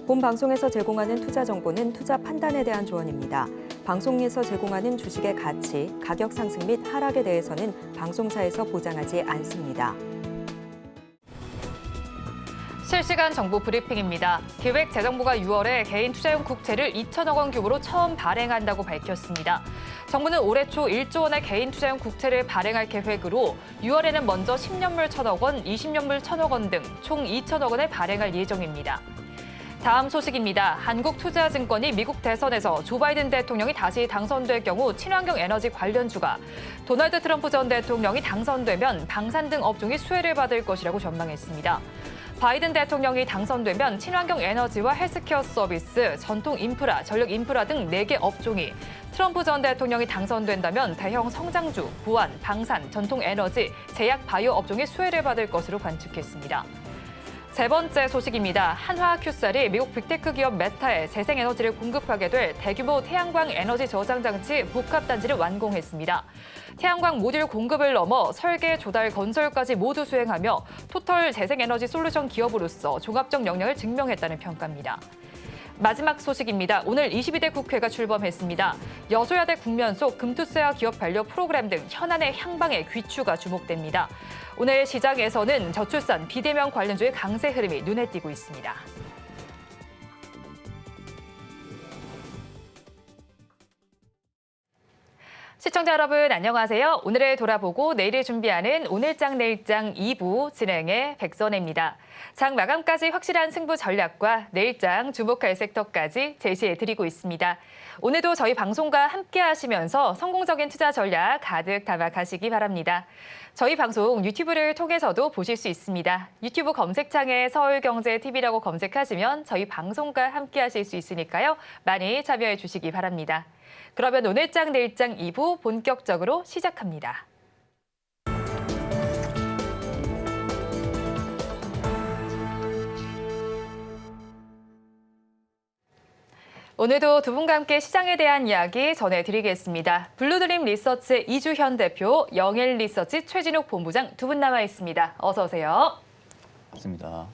본 방송에서 제공하는 투자 정보는 투자 판단에 대한 조언입니다. 방송에서 제공하는 주식의 가치, 가격 상승 및 하락에 대해서는 방송사에서 보장하지 않습니다. 실시간 정보 브리핑입니다. 기획재정부가 6월에 개인 투자용 국채를 2천억 원 규모로 처음 발행한다고 밝혔습니다. 정부는 올해 초 1조 원의 개인 투자용 국채를 발행할 계획으로 6월에는 먼저 10년물 1천억 원, 20년물 1천억 원 등 총 2천억 원을 발행할 예정입니다. 다음 소식입니다. 한국투자증권이 미국 대선에서 조 바이든 대통령이 다시 당선될 경우 친환경 에너지 관련주가, 도널드 트럼프 전 대통령이 당선되면 방산 등 업종이 수혜를 받을 것이라고 전망했습니다. 바이든 대통령이 당선되면 친환경 에너지와 헬스케어 서비스, 전통 인프라, 전력 인프라 등 4개 업종이, 트럼프 전 대통령이 당선된다면 대형 성장주, 보안, 방산, 전통 에너지, 제약 바이오 업종이 수혜를 받을 것으로 관측했습니다. 세 번째 소식입니다. 한화큐셀이 미국 빅테크 기업 메타에 재생에너지를 공급하게 될 대규모 태양광 에너지 저장 장치 복합단지를 완공했습니다. 태양광 모듈 공급을 넘어 설계, 조달, 건설까지 모두 수행하며 토털 재생에너지 솔루션 기업으로서 종합적 역량을 증명했다는 평가입니다. 마지막 소식입니다. 오늘 22대 국회가 출범했습니다. 여소야대 국면 속 금투세와 기업 반려 프로그램 등 현안의 향방의 귀추가 주목됩니다. 오늘 시장에서는 저출산, 비대면 관련주의 강세 흐름이 눈에 띄고 있습니다. 시청자 여러분 안녕하세요. 오늘을 돌아보고 내일을 준비하는 오늘장 내일장 2부 진행의 백선혜입니다. 장 마감까지 확실한 승부 전략과 내일장 주목할 섹터까지 제시해드리고 있습니다. 오늘도 저희 방송과 함께 하시면서 성공적인 투자 전략 가득 담아가시기 바랍니다. 저희 방송 유튜브를 통해서도 보실 수 있습니다. 유튜브 검색창에 서울경제TV라고 검색하시면 저희 방송과 함께 하실 수 있으니까요. 많이 참여해 주시기 바랍니다. 그러면 오늘장 내일장 2부 본격적으로 시작합니다. 오늘도 두 분과 함께 시장에 대한 이야기 전해드리겠습니다. 블루드림 리서치 이주현 대표, 영일리서치 최진욱 본부장 두 분 나와 있습니다. 어서 오세요. 맞습니다.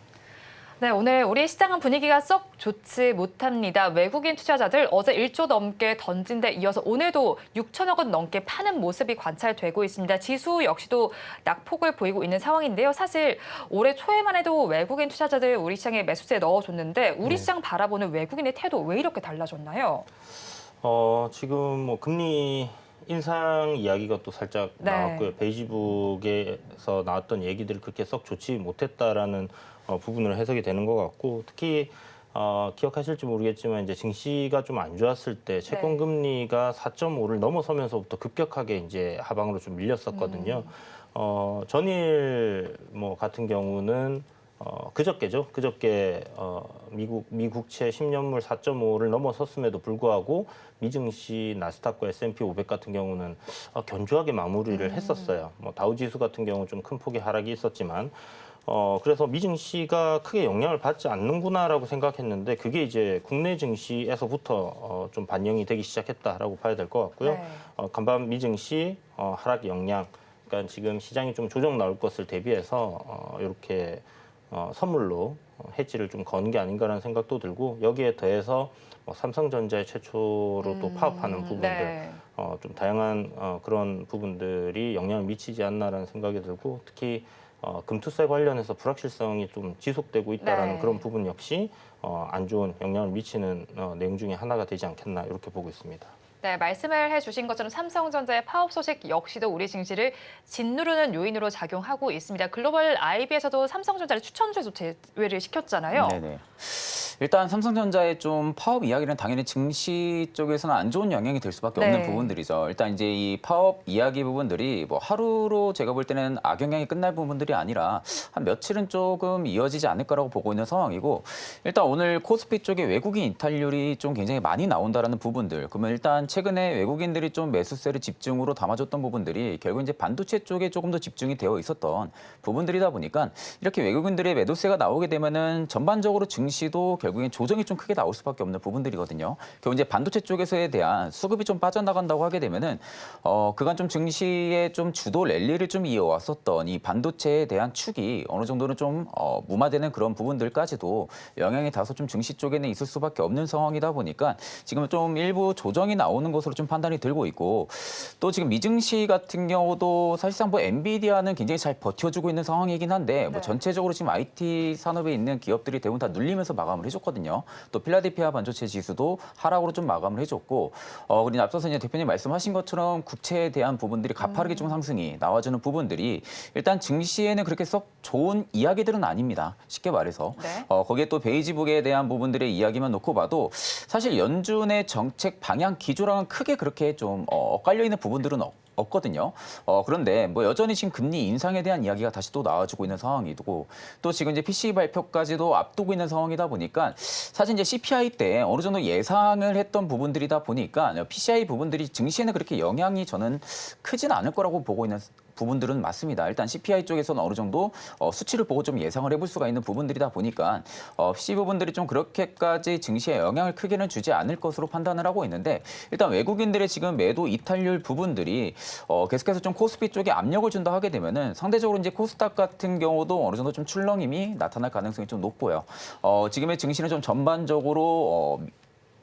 네, 오늘 우리 시장은 분위기가 썩 좋지 못합니다. 외국인 투자자들 어제 1조 넘게 던진 데 이어서 오늘도 6천억 원 넘게 파는 모습이 관찰되고 있습니다. 지수 역시도 낙폭을 보이고 있는 상황인데요. 사실 올해 초에만 해도 외국인 투자자들 우리 시장에 매수세에 넣어줬는데 우리 시장 바라보는 외국인의 태도 왜 이렇게 달라졌나요? 지금 뭐 금리 인상 이야기가 또 살짝 나왔고요. 베이지북에서 나왔던 얘기들이 그렇게 썩 좋지 못했다라는 부분으로 해석이 되는 것 같고, 특히 기억하실지 모르겠지만 이제 증시가 좀 안 좋았을 때 채권 금리가 4.5를 넘어서면서부터 급격하게 이제 하방으로 좀 밀렸었거든요. 전일 뭐 같은 경우는 그저께죠. 그저께 미국채 10년물 4.5를 넘어섰음에도 불구하고 미증시, 나스닥과 S&P 500 같은 경우는 견조하게 마무리를 했었어요. 뭐 다우지수 같은 경우 좀 큰 폭의 하락이 있었지만 그래서 미증시가 크게 영향을 받지 않는구나라고 생각했는데 그게 이제 국내 증시에서부터 좀 반영이 되기 시작했다라고 봐야 될 것 같고요. 간밤 미증시 하락 영향, 그러니까 지금 시장이 좀 조정 나올 것을 대비해서 이렇게 선물로 해지를 좀 거는 게 아닌가라는 생각도 들고, 여기에 더해서 뭐 삼성전자의 최초로 또 파업하는 부분들, 좀 다양한 그런 부분들이 영향을 미치지 않나라는 생각이 들고, 특히 금투세 관련해서 불확실성이 좀 지속되고 있다라는 그런 부분 역시 안 좋은 영향을 미치는 내용 중에 하나가 되지 않겠나 이렇게 보고 있습니다. 네, 말씀을 해주신 것처럼 삼성전자의 파업 소식 역시도 우리 증시를 짓누르는 요인으로 작용하고 있습니다. 글로벌 IB에서도 삼성전자를 추천주에서 제외를 시켰잖아요. 네네. 일단 삼성전자의 좀 파업 이야기는 당연히 증시 쪽에서는 안 좋은 영향이 될 수밖에 없는 부분들이죠. 일단 이제 이 파업 이야기 부분들이 뭐 하루로 제가 볼 때는 악영향이 끝날 부분들이 아니라 한 며칠은 조금 이어지지 않을 거라고 보고 있는 상황이고, 일단 오늘 코스피 쪽에 외국인 이탈률이 좀 굉장히 많이 나온다라는 부분들, 그러면 일단 최근에 외국인들이 좀 매수세를 집중으로 담아줬던 부분들이 결국 이제 반도체 쪽에 조금 더 집중이 되어 있었던 부분들이다 보니까 이렇게 외국인들의 매도세가 나오게 되면은 전반적으로 증시도 결국 결국엔 조정이 좀 크게 나올 수밖에 없는 부분들이거든요. 결국 이제 반도체 쪽에서에 대한 수급이 좀 빠져나간다고 하게 되면은 그간 좀 증시의 좀 주도 랠리를 좀 이어왔었던 이 반도체에 대한 축이 어느 정도는 좀 무마되는 그런 부분들까지도 영향이 다소 좀 증시 쪽에는 있을 수밖에 없는 상황이다 보니까 지금 좀 일부 조정이 나오는 것으로 좀 판단이 들고 있고 또 지금 미증시 같은 경우도 사실상 뭐 엔비디아는 굉장히 잘 버텨주고 있는 상황이긴 한데 뭐 전체적으로 지금 IT 산업에 있는 기업들이 대부분 다 눌리면서 마감을 해줬거든요. 또 필라델피아 반도체 지수도 하락으로 좀 마감을 해줬고 그리고 앞서서 이제 대표님 말씀하신 것처럼 국채에 대한 부분들이 가파르게 좀 상승이 나와주는 부분들이 일단 증시에는 그렇게 썩 좋은 이야기들은 아닙니다. 쉽게 말해서. 네. 거기에 또 베이지북에 대한 부분들의 이야기만 놓고 봐도 사실 연준의 정책 방향 기조랑은 크게 그렇게 좀 엇갈려 있는 부분들은 없거든요. 그런데 뭐 여전히 지금 금리 인상에 대한 이야기가 다시 또 나와주고 있는 상황이고 또 지금 이제 PCE 발표까지도 앞두고 있는 상황이다 보니까 사실 이제 CPI 때 어느 정도 예상을 했던 부분들이다 보니까 PCI 부분들이 증시에는 그렇게 영향이 저는 크진 않을 거라고 보고 있는 부분들은 맞습니다. 일단 CPI 쪽에서는 어느 정도 수치를 보고 좀 예상을 해볼 수가 있는 부분들이다 보니까 PC 부분들이 좀 그렇게까지 증시에 영향을 크게는 주지 않을 것으로 판단을 하고 있는데 일단 외국인들의 지금 매도 이탈률 부분들이 계속해서 좀 코스피 쪽에 압력을 준다 하게 되면은 상대적으로 이제 코스닥 같은 경우도 어느 정도 좀 출렁임이 나타날 가능성이 좀 높고요. 지금의 증시는 좀 전반적으로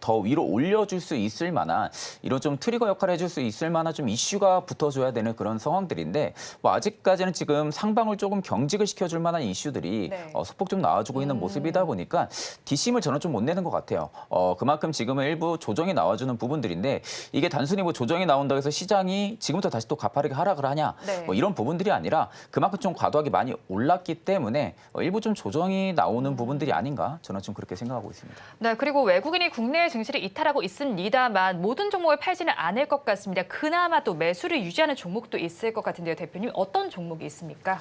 더 위로 올려줄 수 있을 만한 이런 좀 트리거 역할을 해줄 수 있을 만한 좀 이슈가 붙어줘야 되는 그런 상황들인데 뭐 아직까지는 지금 상방을 조금 경직을 시켜줄 만한 이슈들이 소폭 좀 나와주고 있는 모습이다 보니까 뒷심을 저는 좀 못 내는 것 같아요. 그만큼 지금은 일부 조정이 나와주는 부분들인데 이게 단순히 뭐 조정이 나온다고 해서 시장이 지금부터 다시 또 가파르게 하락을 하냐 뭐 이런 부분들이 아니라 그만큼 좀 과도하게 많이 올랐기 때문에 일부 좀 조정이 나오는 부분들이 아닌가 저는 좀 그렇게 생각하고 있습니다. 네, 그리고 외국인이 국내 증시를 이탈하고 있습니다만 모든 종목을 팔지는 않을 것 같습니다. 그나마 또 매수를 유지하는 종목도 있을 것 같은데요. 대표님 어떤 종목이 있습니까?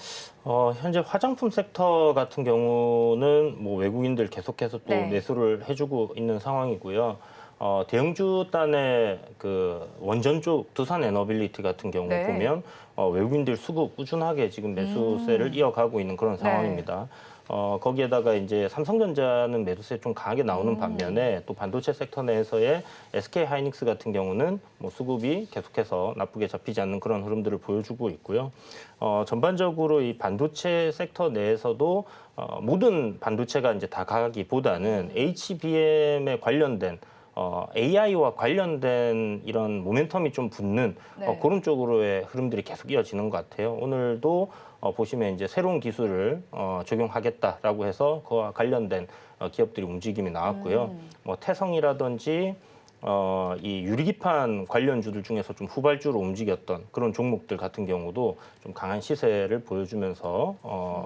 현재 화장품 섹터 같은 경우는 뭐 외국인들 계속해서 또 네. 매수를 해주고 있는 상황이고요. 대형주 단의 그 원전 쪽 두산 에너빌리티 같은 경우 네. 보면 외국인들 수급 꾸준하게 지금 매수세를 이어가고 있는 그런 상황입니다. 거기에다가 이제 삼성전자는 매수세 좀 강하게 나오는 반면에 또 반도체 섹터 내에서의 SK 하이닉스 같은 경우는 뭐 수급이 계속해서 나쁘게 잡히지 않는 그런 흐름들을 보여주고 있고요. 전반적으로 이 반도체 섹터 내에서도 모든 반도체가 이제 다 가기보다는 HBM에 관련된 AI와 관련된 이런 모멘텀이 좀 붙는 그런 쪽으로의 흐름들이 계속 이어지는 것 같아요. 오늘도 보시면 이제 새로운 기술을 적용하겠다라고 해서 그와 관련된 기업들이 움직임이 나왔고요. 뭐 태성이라든지 이 유리기판 관련주들 중에서 좀 후발주로 움직였던 그런 종목들 같은 경우도 좀 강한 시세를 보여주면서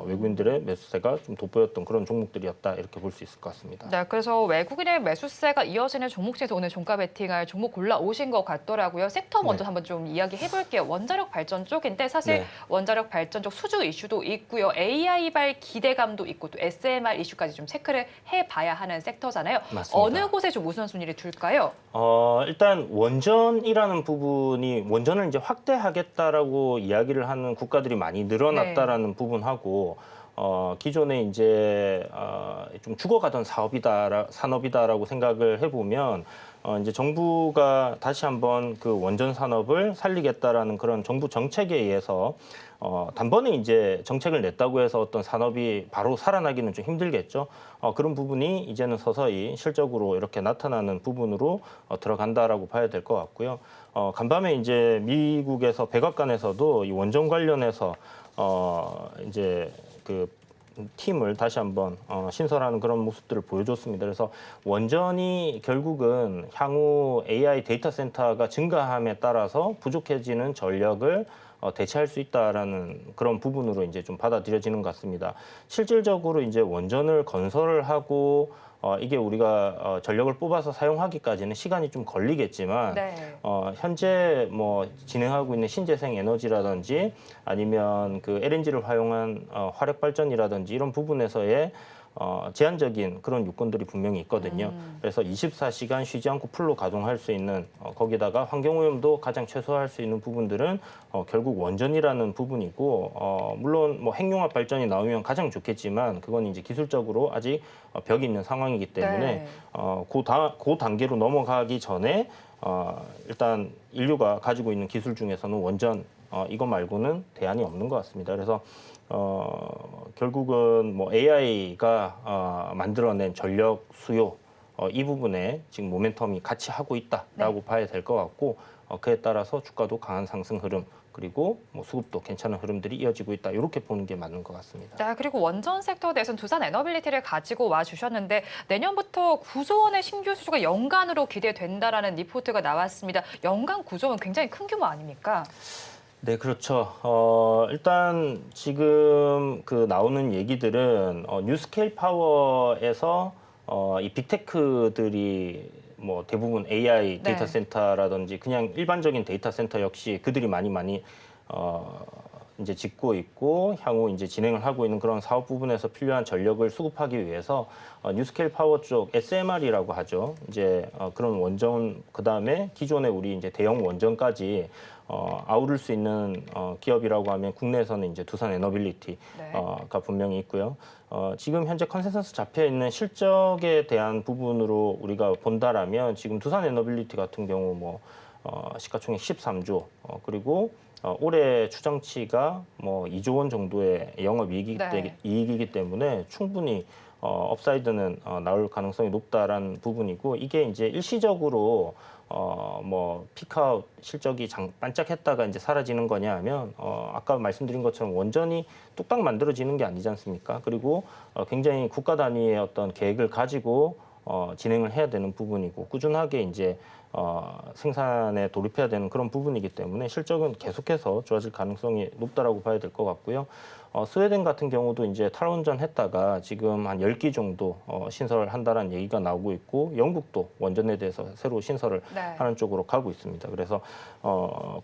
외국인들의 매수세가 좀 돋보였던 그런 종목들이었다 이렇게 볼 수 있을 것 같습니다. 네, 그래서 외국인의 매수세가 이어지는 종목 중에서 오늘 종가 베팅할 종목 골라오신 것 같더라고요. 섹터 먼저 한번 좀 이야기해볼게요. 원자력 발전 쪽인데 사실 원자력 발전 쪽 수주 이슈도 있고요. AI발 기대감도 있고 또 SMR 이슈까지 좀 체크를 해봐야 하는 섹터잖아요. 맞습니다. 어느 곳에 좀 우선순위를 둘까요? 일단 원전이라는 부분이 원전을 이제 확대하겠다라고 이야기를 하는 국가들이 많이 늘어났다라는 부분하고 기존에 이제 좀 죽어가던 산업이다라고 생각을 해보면 이제 정부가 다시 한번 그 원전 산업을 살리겠다라는 그런 정부 정책에 의해서 단번에 이제 정책을 냈다고 해서 어떤 산업이 바로 살아나기는 좀 힘들겠죠. 그런 부분이 이제는 서서히 실적으로 이렇게 나타나는 부분으로 들어간다라고 봐야 될 것 같고요. 간밤에 이제 미국에서 백악관에서도 이 원전 관련해서 이제 그 팀을 다시 한번 신설하는 그런 모습들을 보여줬습니다. 그래서 원전이 결국은 향후 AI 데이터 센터가 증가함에 따라서 부족해지는 전력을 대체할 수 있다라는 그런 부분으로 이제 좀 받아들여지는 것 같습니다. 실질적으로 이제 원전을 건설을 하고 이게 우리가 전력을 뽑아서 사용하기까지는 시간이 좀 걸리겠지만 현재 뭐 진행하고 있는 신재생 에너지라든지 아니면 그 LNG를 활용한 화력 발전이라든지 이런 부분에서의 제한적인 그런 요건들이 분명히 있거든요. 그래서 24시간 쉬지 않고 풀로 가동할 수 있는 거기다가 환경오염도 가장 최소화할 수 있는 부분들은 결국 원전이라는 부분이고 물론 뭐 핵융합 발전이 나오면 가장 좋겠지만 그건 이제 기술적으로 아직 벽이 있는 상황이기 때문에 네. 그 단계로 넘어가기 전에 일단 인류가 가지고 있는 기술 중에서는 원전 이거 말고는 대안이 없는 것 같습니다. 그래서 결국은 뭐 AI가 만들어낸 전력 수요 이 부분에 지금 모멘텀이 같이 하고 있다라고 봐야 될 것 같고 그에 따라서 주가도 강한 상승 흐름 그리고 뭐 수급도 괜찮은 흐름들이 이어지고 있다 이렇게 보는 게 맞는 것 같습니다. 자, 그리고 원전 섹터에 대해서는 두산 에너빌리티를 가지고 와 주셨는데 내년부터 9조 원의 신규 수주가 연간으로 기대된다라는 리포트가 나왔습니다. 연간 9조 원 굉장히 큰 규모 아닙니까? 네, 그렇죠. 일단 지금 그 나오는 얘기들은 뉴스케일 파워에서 이 빅테크들이 뭐 대부분 AI 데이터 센터라든지 그냥 일반적인 데이터 센터 역시 그들이 많이 이제 짓고 있고 향후 이제 진행을 하고 있는 그런 사업 부분에서 필요한 전력을 수급하기 위해서 뉴스케일 파워 쪽 SMR이라고 하죠. 이제 그런 원전 그다음에 기존의 우리 이제 대형 원전까지 아우를 수 있는 기업이라고 하면 국내에서는 이제 두산 에너빌리티가 분명히 있고요. 지금 현재 컨센서스 잡혀 있는 실적에 대한 부분으로 우리가 본다라면 지금 두산 에너빌리티 같은 경우 뭐 시가총액 13조 그리고 올해 추정치가 뭐 2조 원 정도의 영업이익이기 때문에 충분히 업사이드는 나올 가능성이 높다라는 부분이고 이게 이제 일시적으로 뭐 피크아웃 실적이 반짝했다가 이제 사라지는 거냐 하면 아까 말씀드린 것처럼 원전이 뚝딱 만들어지는 게 아니지 않습니까? 그리고 굉장히 국가 단위의 어떤 계획을 가지고 진행을 해야 되는 부분이고 꾸준하게 이제 생산에 돌입해야 되는 그런 부분이기 때문에 실적은 계속해서 좋아질 가능성이 높다라고 봐야 될 것 같고요. 스웨덴 같은 경우도 이제 탈원전 했다가 지금 한 10기 정도 신설한다라는 얘기가 나오고 있고 영국도 원전에 대해서 새로 신설을 하는 쪽으로 가고 있습니다. 그래서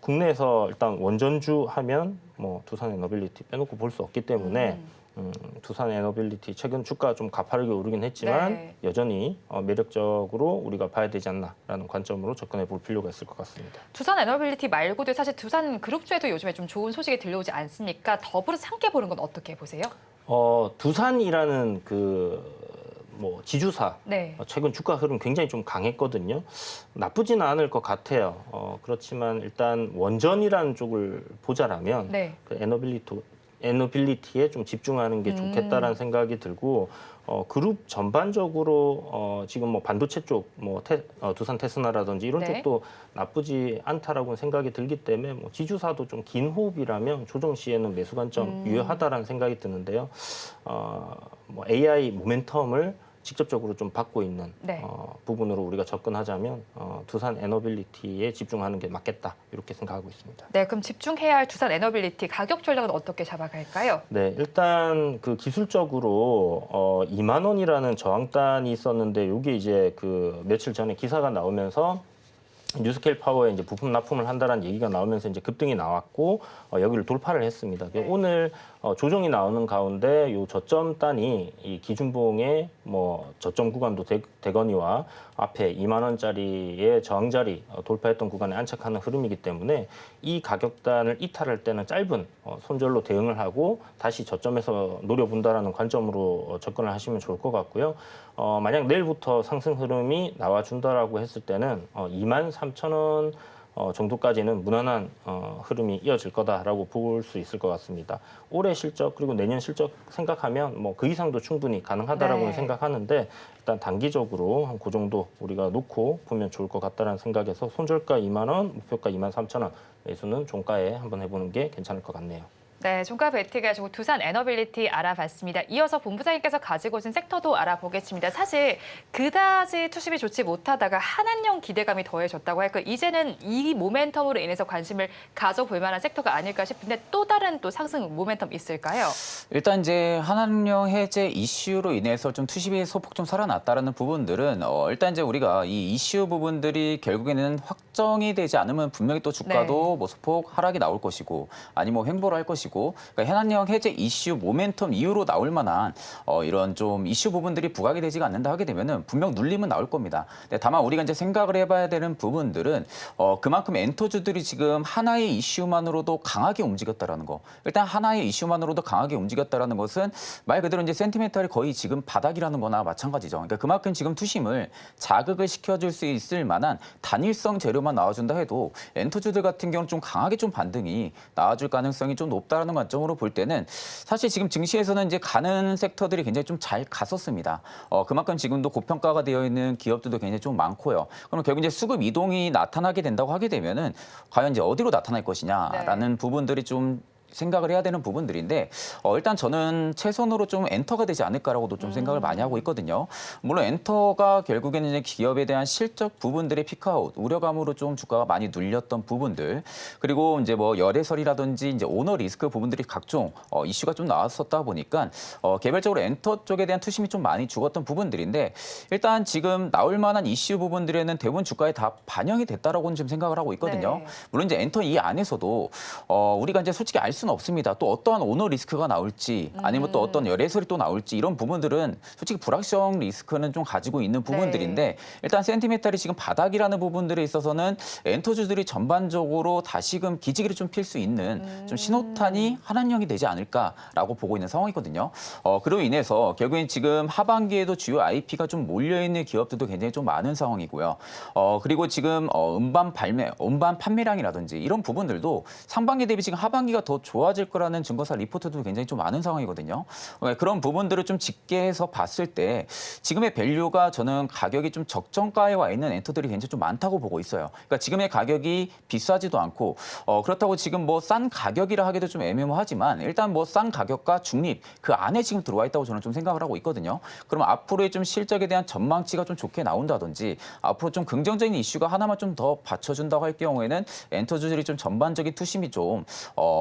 국내에서 일단 원전주 하면 뭐 두산 에너빌리티 빼놓고 볼 수 없기 때문에 두산 에너빌리티 최근 주가 좀 가파르게 오르긴 했지만 여전히 매력적으로 우리가 봐야 되지 않나라는 관점으로 접근해 볼 필요가 있을 것 같습니다. 두산 에너빌리티 말고도 사실 두산 그룹주에도 요즘에 좀 좋은 소식이 들려오지 않습니까? 더불어서 함께 보는 건 어떻게 보세요? 두산이라는 뭐 지주사 최근 주가 흐름 굉장히 좀 강했거든요. 나쁘지는 않을 것 같아요. 그렇지만 일단 원전이라는 쪽을 보자라면 그 에너빌리티에 좀 집중하는 게 좋겠다라는 생각이 들고 그룹 전반적으로 지금 뭐 반도체 쪽, 뭐 두산 테스나라든지 이런 쪽도 나쁘지 않다라고 생각이 들기 때문에 뭐 지주사도 좀 긴 호흡이라면 조정 시에는 매수 관점 유효하다라는 생각이 드는데요. 뭐 AI 모멘텀을 직접적으로 좀 받고 있는 부분으로 우리가 접근하자면 두산 에너빌리티에 집중하는 게 맞겠다 이렇게 생각하고 있습니다. 네, 그럼 집중해야 할 두산 에너빌리티 가격 전략은 어떻게 잡아갈까요? 네, 일단 그 기술적으로 2만 원이라는 저항단이 있었는데 이게 이제 그 며칠 전에 기사가 나오면서 뉴스케일 파워에 이제 부품 납품을 한다는 얘기가 나오면서 이제 급등이 나왔고 여기를 돌파를 했습니다. 오늘 조정이 나오는 가운데 요 저점단이 이 기준봉의 뭐 저점 구간도 되거니와 앞에 2만 원짜리의 저항 자리 돌파했던 구간에 안착하는 흐름이기 때문에 이 가격단을 이탈할 때는 짧은 손절로 대응을 하고 다시 저점에서 노려본다라는 관점으로 접근을 하시면 좋을 것 같고요. 만약 내일부터 상승 흐름이 나와준다라고 했을 때는 23,000원 정도까지는 무난한 흐름이 이어질 거다라고 볼 수 있을 것 같습니다. 올해 실적 그리고 내년 실적 생각하면 뭐 그 이상도 충분히 가능하다라고 생각하는데 일단 단기적으로 한 그 정도 우리가 놓고 보면 좋을 것 같다라는 생각에서 손절가 2만 원, 목표가 23,000원 매수는 종가에 한번 해보는 게 괜찮을 것 같네요. 네, 종가 베티 가지고 두산 에너빌리티 알아봤습니다. 이어서 본부장님께서 가지고 오신 섹터도 알아보겠습니다. 사실 그다지 투심이 좋지 못하다가 한한령 기대감이 더해졌다고 할까 이제는 이 모멘텀으로 인해서 관심을 가져볼 만한 섹터가 아닐까 싶은데 또 다른 또 상승 모멘텀 있을까요? 일단 이제 한한령 해제 이슈로 인해서 좀 투심이 소폭 좀 살아났다라는 부분들은 일단 이제 우리가 이 이슈 부분들이 결국에는 확정이 되지 않으면 분명히 또 주가도 뭐 소폭 하락이 나올 것이고 아니면 뭐 횡보를 할 것이고 것이고 그러니까 현안형 해제 이슈 모멘텀 이후로 나올 만한 이런 좀 이슈 부분들이 부각이 되지가 않는다 하게 되면은 분명 눌림은 나올 겁니다. 근데 다만 우리가 이제 생각을 해봐야 되는 부분들은 그만큼 엔터주들이 지금 하나의 이슈만으로도 강하게 움직였다라는 거. 일단 하나의 이슈만으로도 강하게 움직였다라는 것은 말 그대로 이제 센티멘탈이 거의 지금 바닥이라는 거나 마찬가지죠. 그러니까 그만큼 지금 투심을 자극을 시켜줄 수 있을 만한 단일성 재료만 나와준다 해도 엔터주들 같은 경우는 좀 강하게 좀 반등이 나와줄 가능성이 좀 높다라는 관점으로 볼 때는 사실 지금 증시에서는 이제 가는 섹터들이 굉장히 좀 잘 갔었습니다. 그만큼 지금도 고평가가 되어 있는 기업들도 굉장히 좀 많고요. 그럼 결국 이제 수급 이동이 나타나게 된다고 하게 되면은 과연 이제 어디로 나타날 것이냐라는 부분들이 좀 생각을 해야 되는 부분들인데 일단 저는 최선으로 좀 엔터가 되지 않을까라고도 좀 생각을 많이 하고 있거든요. 물론 엔터가 결국에는 이제 기업에 대한 실적 부분들의 피크아웃, 우려감으로 좀 주가가 많이 눌렸던 부분들 그리고 이제 뭐 열애설이라든지 이제 오너 리스크 부분들이 각종 이슈가 좀 나왔었다 보니까 개별적으로 엔터 쪽에 대한 투심이 좀 많이 죽었던 부분들인데 일단 지금 나올 만한 이슈 부분들에는 대부분 주가에 다 반영이 됐다라고는 좀 생각을 하고 있거든요. 네. 물론 이제 엔터 이 안에서도 우리가 이제 솔직히 알 수는 없습니다. 또 어떠한 오너 리스크가 나올지 아니면 또 어떤 열애설이 또 나올지 이런 부분들은 솔직히 불확실성 리스크는 좀 가지고 있는 부분들인데 일단 센티멘탈이 지금 바닥이라는 부분들에 있어서는 엔터주들이 전반적으로 다시금 기지개를 좀 필 수 있는 좀 신호탄이 한한령이 되지 않을까라고 보고 있는 상황이거든요. 그로 인해서 결국엔 지금 하반기에도 주요 IP가 좀 몰려있는 기업들도 굉장히 좀 많은 상황이고요. 그리고 지금 음반 판매량이라든지 이런 부분들도 상반기 대비 지금 하반기가 더 좋아질 거라는 증거사 리포트도 굉장히 좀 많은 상황이거든요. 그런 부분들을 좀 직계해서 봤을 때 지금의 밸류가 저는 가격이 좀 적정가에 와 있는 엔터들이 굉장히 좀 많다고 보고 있어요. 그러니까 지금의 가격이 비싸지도 않고 그렇다고 지금 뭐 싼 가격이라 하기도 좀 애매모하지만 일단 뭐 싼 가격과 중립 그 안에 지금 들어와 있다고 저는 좀 생각을 하고 있거든요. 그럼 앞으로의 좀 실적에 대한 전망치가 좀 좋게 나온다든지 앞으로 좀 긍정적인 이슈가 하나만 좀 더 받쳐준다고 할 경우에는 엔터주들이 좀 전반적인 투심이 좀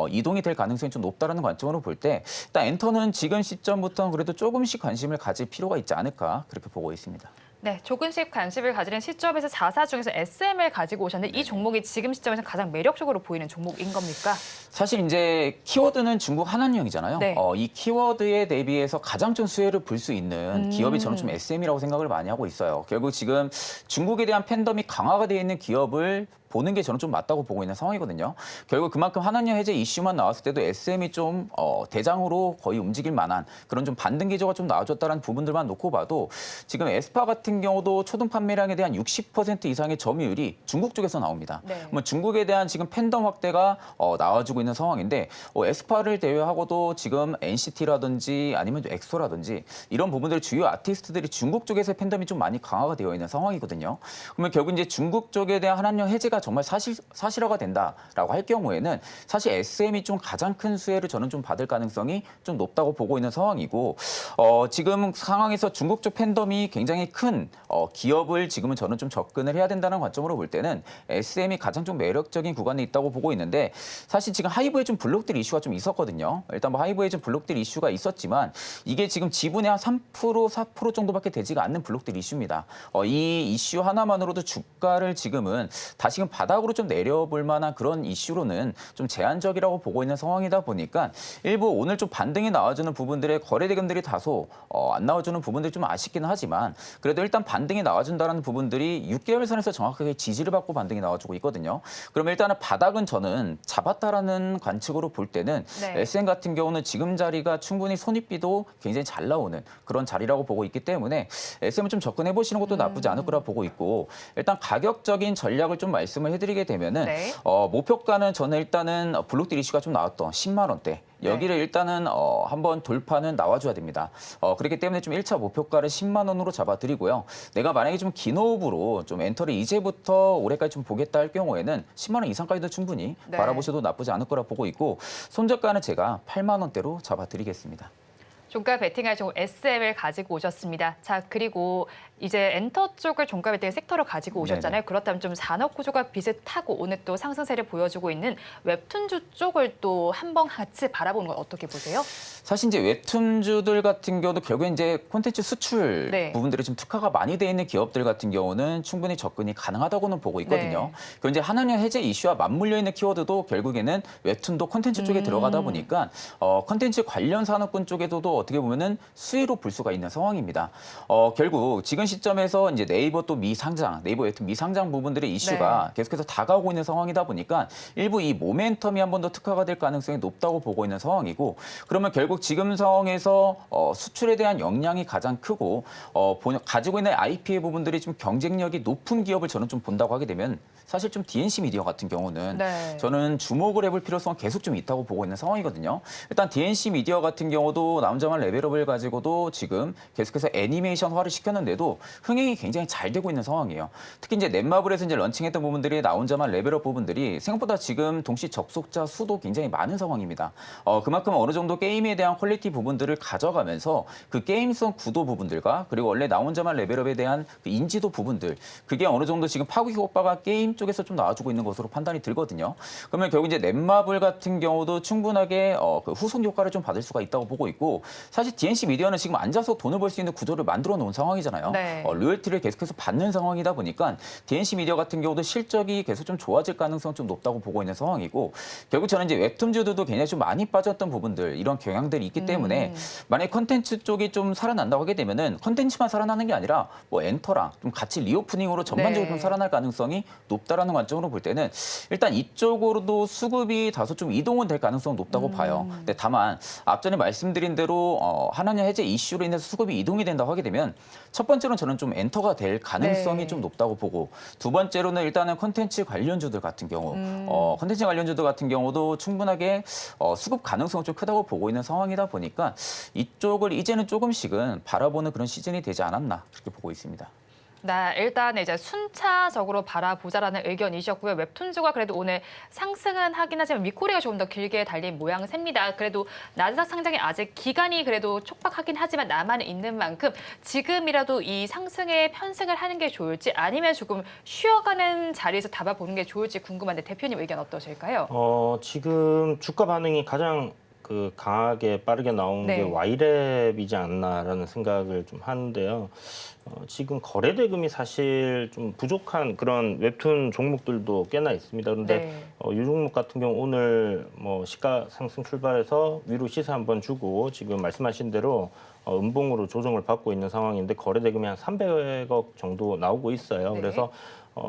이동이 될 가능성이 좀 높다라는 관점으로 볼 때 일단 엔터는 지금 시점부터는 그래도 조금씩 관심을 가질 필요가 있지 않을까 그렇게 보고 있습니다. 네, 조금씩 관심을 가지는 시점에서 4사 중에서 SM을 가지고 오셨는데 이 종목이 지금 시점에서 가장 매력적으로 보이는 종목인 겁니까? 사실 이제 키워드는 중국 한한령이잖아요. 네. 이 키워드에 대비해서 가장 좀 수혜를 볼 수 있는 기업이 저는 좀 SM이라고 생각을 많이 하고 있어요. 결국 지금 중국에 대한 팬덤이 강화가 되어 있는 기업을 보는 게 저는 좀 맞다고 보고 있는 상황이거든요. 결국 그만큼 한한령 해제 이슈만 나왔을 때도 SM이 좀 대장으로 거의 움직일 만한 그런 좀 반등 기조가 좀 나와줬다는 부분들만 놓고 봐도 지금 에스파 같은 경우도 초등 판매량에 대한 60% 이상의 점유율이 중국 쪽에서 나옵니다. 네. 뭐 중국에 대한 지금 팬덤 확대가 나와주고 있는 상황인데 에스파를 제외하고도 지금 NCT라든지 아니면 엑소라든지 이런 부분들 주요 아티스트들이 중국 쪽에서 팬덤이 좀 많이 강화가 되어 있는 상황이거든요. 그러면 결국 이제 중국 쪽에 대한 한한령 해제가 정말 사실화가 된다라고 할 경우에는 사실 SM이 좀 가장 큰 수혜를 저는 좀 받을 가능성이 좀 높다고 보고 있는 상황이고 지금 상황에서 중국 쪽 팬덤이 굉장히 큰 기업을 지금은 저는 좀 접근을 해야 된다는 관점으로 볼 때는 SM이 가장 좀 매력적인 구간에 있다고 보고 있는데 사실 지금 하이브에 좀 블록딜 이슈가 좀 있었거든요. 일단 뭐 하이브에 좀 블록딜 이슈가 있었지만 이게 지금 지분의 한 3%, 4% 정도밖에 되지가 않는 블록딜 이슈입니다. 이 이슈 하나만으로도 주가를 지금은 다시금 바닥으로 좀 내려볼 만한 그런 이슈로는 좀 제한적이라고 보고 있는 상황이다 보니까 일부 오늘 좀 반등이 나와주는 부분들의 거래 대금들이 다소 안 나와주는 부분들이 좀 아쉽기는 하지만 그래도 일단 반등이 나와준다는 부분들이 6개월 선에서 정확하게 지지를 받고 반등이 나와주고 있거든요. 그럼 일단은 바닥은 저는 잡았다라는 관측으로 볼 때는 네. SM 같은 경우는 지금 자리가 충분히 손익비도 굉장히 잘 나오는 그런 자리라고 보고 있기 때문에 SM을 좀 접근해 보시는 것도 나쁘지 않을 거라 보고 있고 일단 가격적인 전략을 좀 말씀을 해드리게 되면은 네. 목표가는 저는 일단은 블록딜 이슈가 좀 나왔던 10만 원대. 여기를 일단은 한번 돌파는 나와줘야 됩니다. 그렇기 때문에 좀 1차 목표가를 10만 원으로 잡아드리고요. 내가 만약에 좀 긴 호흡으로 좀 엔터를 이제부터 올해까지 좀 보겠다 할 경우에는 10만 원 이상까지도 충분히 바라보셔도 나쁘지 않을 거라 보고 있고 손절가는 제가 8만 원대로 잡아드리겠습니다. 종가 베팅할 종목 SM을 가지고 오셨습니다. 자, 그리고 이제 엔터 쪽을 종가 베팅 섹터로 가지고 오셨잖아요. 네네. 그렇다면 좀 산업 구조가 비슷하고 오늘 또 상승세를 보여주고 있는 웹툰주 쪽을 또 한번 같이 바라보는 건 어떻게 보세요? 사실 이제 웹툰주들 같은 경우도 결국에 이제 콘텐츠 수출 네. 부분들이 좀 특화가 많이 돼 있는 기업들 같은 경우는 충분히 접근이 가능하다고는 보고 있거든요. 네. 그 이제 한한령 해제 이슈와 맞물려 있는 키워드도 결국에는 웹툰도 콘텐츠 쪽에 들어가다 보니까 콘텐츠 관련 산업군 쪽에서도 어떻게 보면은 수혜로 볼 수가 있는 상황입니다. 결국 지금 시점에서 이제 네이버 또 미상장, 네이버 웹툰 미상장 부분들의 이슈가 계속해서 다가오고 있는 상황이다 보니까 일부 이 모멘텀이 한 번 더 특화가 될 가능성이 높다고 보고 있는 상황이고, 그러면 결국 지금 상황에서 수출에 대한 역량이 가장 크고 가지고 있는 IP의 부분들이 좀 경쟁력이 높은 기업을 저는 좀 본다고 하게 되면 사실 좀 DNC 미디어 같은 경우는 네. 저는 주목을 해볼 필요성은 계속 좀 있다고 보고 있는 상황이거든요. 일단 DNC 미디어 같은 경우도 나온자만 레벨업을 가지고도 지금 계속해서 애니메이션화를 시켰는데도 흥행이 굉장히 잘 되고 있는 상황이에요. 특히 이제 넷마블에서 이제 런칭했던 부분들이 나온자만 레벨업 부분들이 생각보다 지금 동시 접속자 수도 굉장히 많은 상황입니다. 그만큼 어느 정도 게임에 대한 퀄리티 부분들을 가져가면서 그 게임성 구도 부분들과 그리고 원래 나온자만 레벨업에 대한 그 인지도 부분들, 그게 어느 정도 지금 파급 효과가 게임 쪽에서 좀 나와주고 있는 것으로 판단이 들거든요. 그러면 결국 이제 넷마블 같은 경우도 충분하게 그 후속 효과를 좀 받을 수가 있다고 보고 있고, 사실 DNC 미디어는 지금 앉아서 돈을 벌 수 있는 구조를 만들어 놓은 상황이잖아요. 네. 로열티를 계속해서 받는 상황이다 보니까 DNC 미디어 같은 경우도 실적이 계속 좀 좋아질 가능성 좀 높다고 보고 있는 상황이고, 결국 저는 이제 웹툰주들도 굉장히 좀 많이 빠졌던 부분들, 이런 경향들이 있기 때문에 만약에 컨텐츠 쪽이 좀 살아난다고 하게 되면은 컨텐츠만 살아나는 게 아니라 뭐 엔터랑 좀 같이 리오프닝으로 전반적으로 네. 좀 살아날 가능성이 높다라는 관점으로 볼 때는 일단 이쪽으로도 수급이 다소 좀 이동은 될 가능성은 높다고 봐요. 근데 다만 앞전에 말씀드린 대로 한한령 해제 이슈로 인해서 수급이 이동이 된다고 하게 되면 첫 번째로는 저는 좀 엔터가 될 가능성이 네. 좀 높다고 보고, 두 번째로는 일단은 컨텐츠 관련주들 같은 경우 컨텐츠 관련주들 같은 경우도 충분하게 수급 가능성은 좀 크다고 보고 있는 상황이다 보니까 이쪽을 이제는 조금씩은 바라보는 그런 시즌이 되지 않았나 그렇게 보고 있습니다. 네, 일단 이제 순차적으로 바라보자라는 의견이셨고요. 웹툰주가 그래도 오늘 상승은 하긴 하지만 윗꼬리가 조금 더 길게 달린 모양새입니다. 그래도 나스닥 상장이 아직 기간이 그래도 촉박하긴 하지만 남아 있는 만큼 지금이라도 이 상승에 편승을 하는 게 좋을지 아니면 조금 쉬어가는 자리에서 잡아보는 게 좋을지 궁금한데 대표님 의견 어떠실까요? 지금 주가 반응이 가장 강하게 빠르게 나온 네. 게 와이랩이지 않나라는 생각을 좀 하는데요. 지금 거래 대금이 사실 좀 부족한 그런 웹툰 종목들도 꽤나 있습니다. 그런데 네. 이 종목 같은 경우 오늘 뭐 시가 상승 출발해서 위로 시세 한번 주고 지금 말씀하신 대로 음봉으로 조정을 받고 있는 상황인데 거래 대금이 한 300억 정도 나오고 있어요. 네. 그래서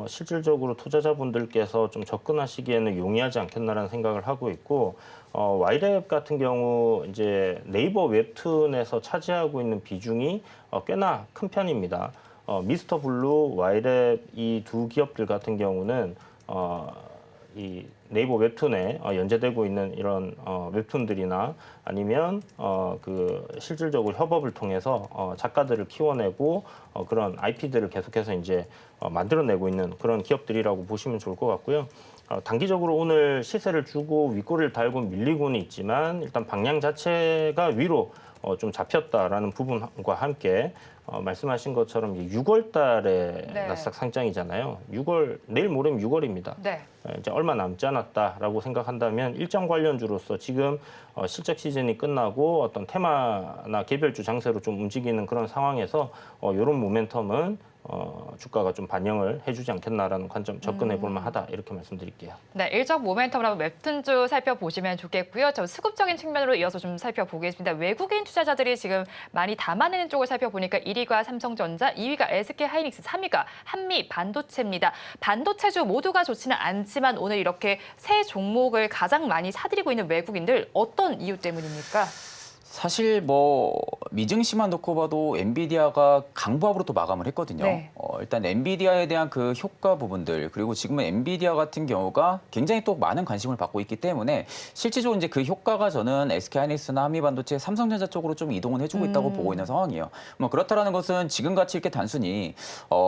실질적으로 투자자분들께서 좀 접근하시기에는 용이하지 않겠나라는 생각을 하고 있고, 와이랩 같은 경우 이제 네이버 웹툰에서 차지하고 있는 비중이 꽤나 큰 편입니다. 미스터 블루, 와이랩 이 두 기업들 같은 경우는 이 네이버 웹툰에 연재되고 있는 이런 웹툰들이나 아니면 실질적으로 협업을 통해서 작가들을 키워내고 그런 IP들을 계속해서 이제 만들어내고 있는 그런 기업들이라고 보시면 좋을 것 같고요. 단기적으로 오늘 시세를 주고 윗꼬리를 달고 밀리고는 있지만 일단 방향 자체가 위로 좀 잡혔다라는 부분과 함께 말씀하신 것처럼 6월 달에 네. 나스닥 상장이잖아요. 6월 내일 모레면 6월입니다. 네. 이제 얼마 남지 않았다라고 생각한다면 일정 관련주로서 지금 실적 시즌이 끝나고 어떤 테마나 개별주 장세로 좀 움직이는 그런 상황에서 이런 모멘텀은 주가가 좀 반영을 해주지 않겠나라는 관점 접근해 볼 만하다 이렇게 말씀드릴게요. 네, 일정 모멘텀을 한번 웹툰주 살펴보시면 좋겠고요. 저 수급적인 측면으로 이어서 좀 살펴보겠습니다. 외국인 투자자들이 지금 많이 담아내는 쪽을 살펴보니까 1위가 삼성전자, 2위가 SK하이닉스, 3위가 한미반도체입니다. 반도체주 모두가 좋지는 않지만 오늘 이렇게 세 종목을 가장 많이 사들이고 있는 외국인들 어떤 이유 때문입니까? 사실 뭐 미증시만 놓고 봐도 엔비디아가 강보합으로 또 마감을 했거든요. 네. 일단 엔비디아에 대한 그 효과 부분들, 그리고 지금은 엔비디아 같은 경우가 굉장히 또 많은 관심을 받고 있기 때문에 실질적으로 이제 그 효과가 저는 SK하이닉스나 한미반도체, 삼성전자 쪽으로 좀 이동을 해주고 있다고 보고 있는 상황이에요. 뭐 그렇다라는 것은 지금같이 이렇게 단순히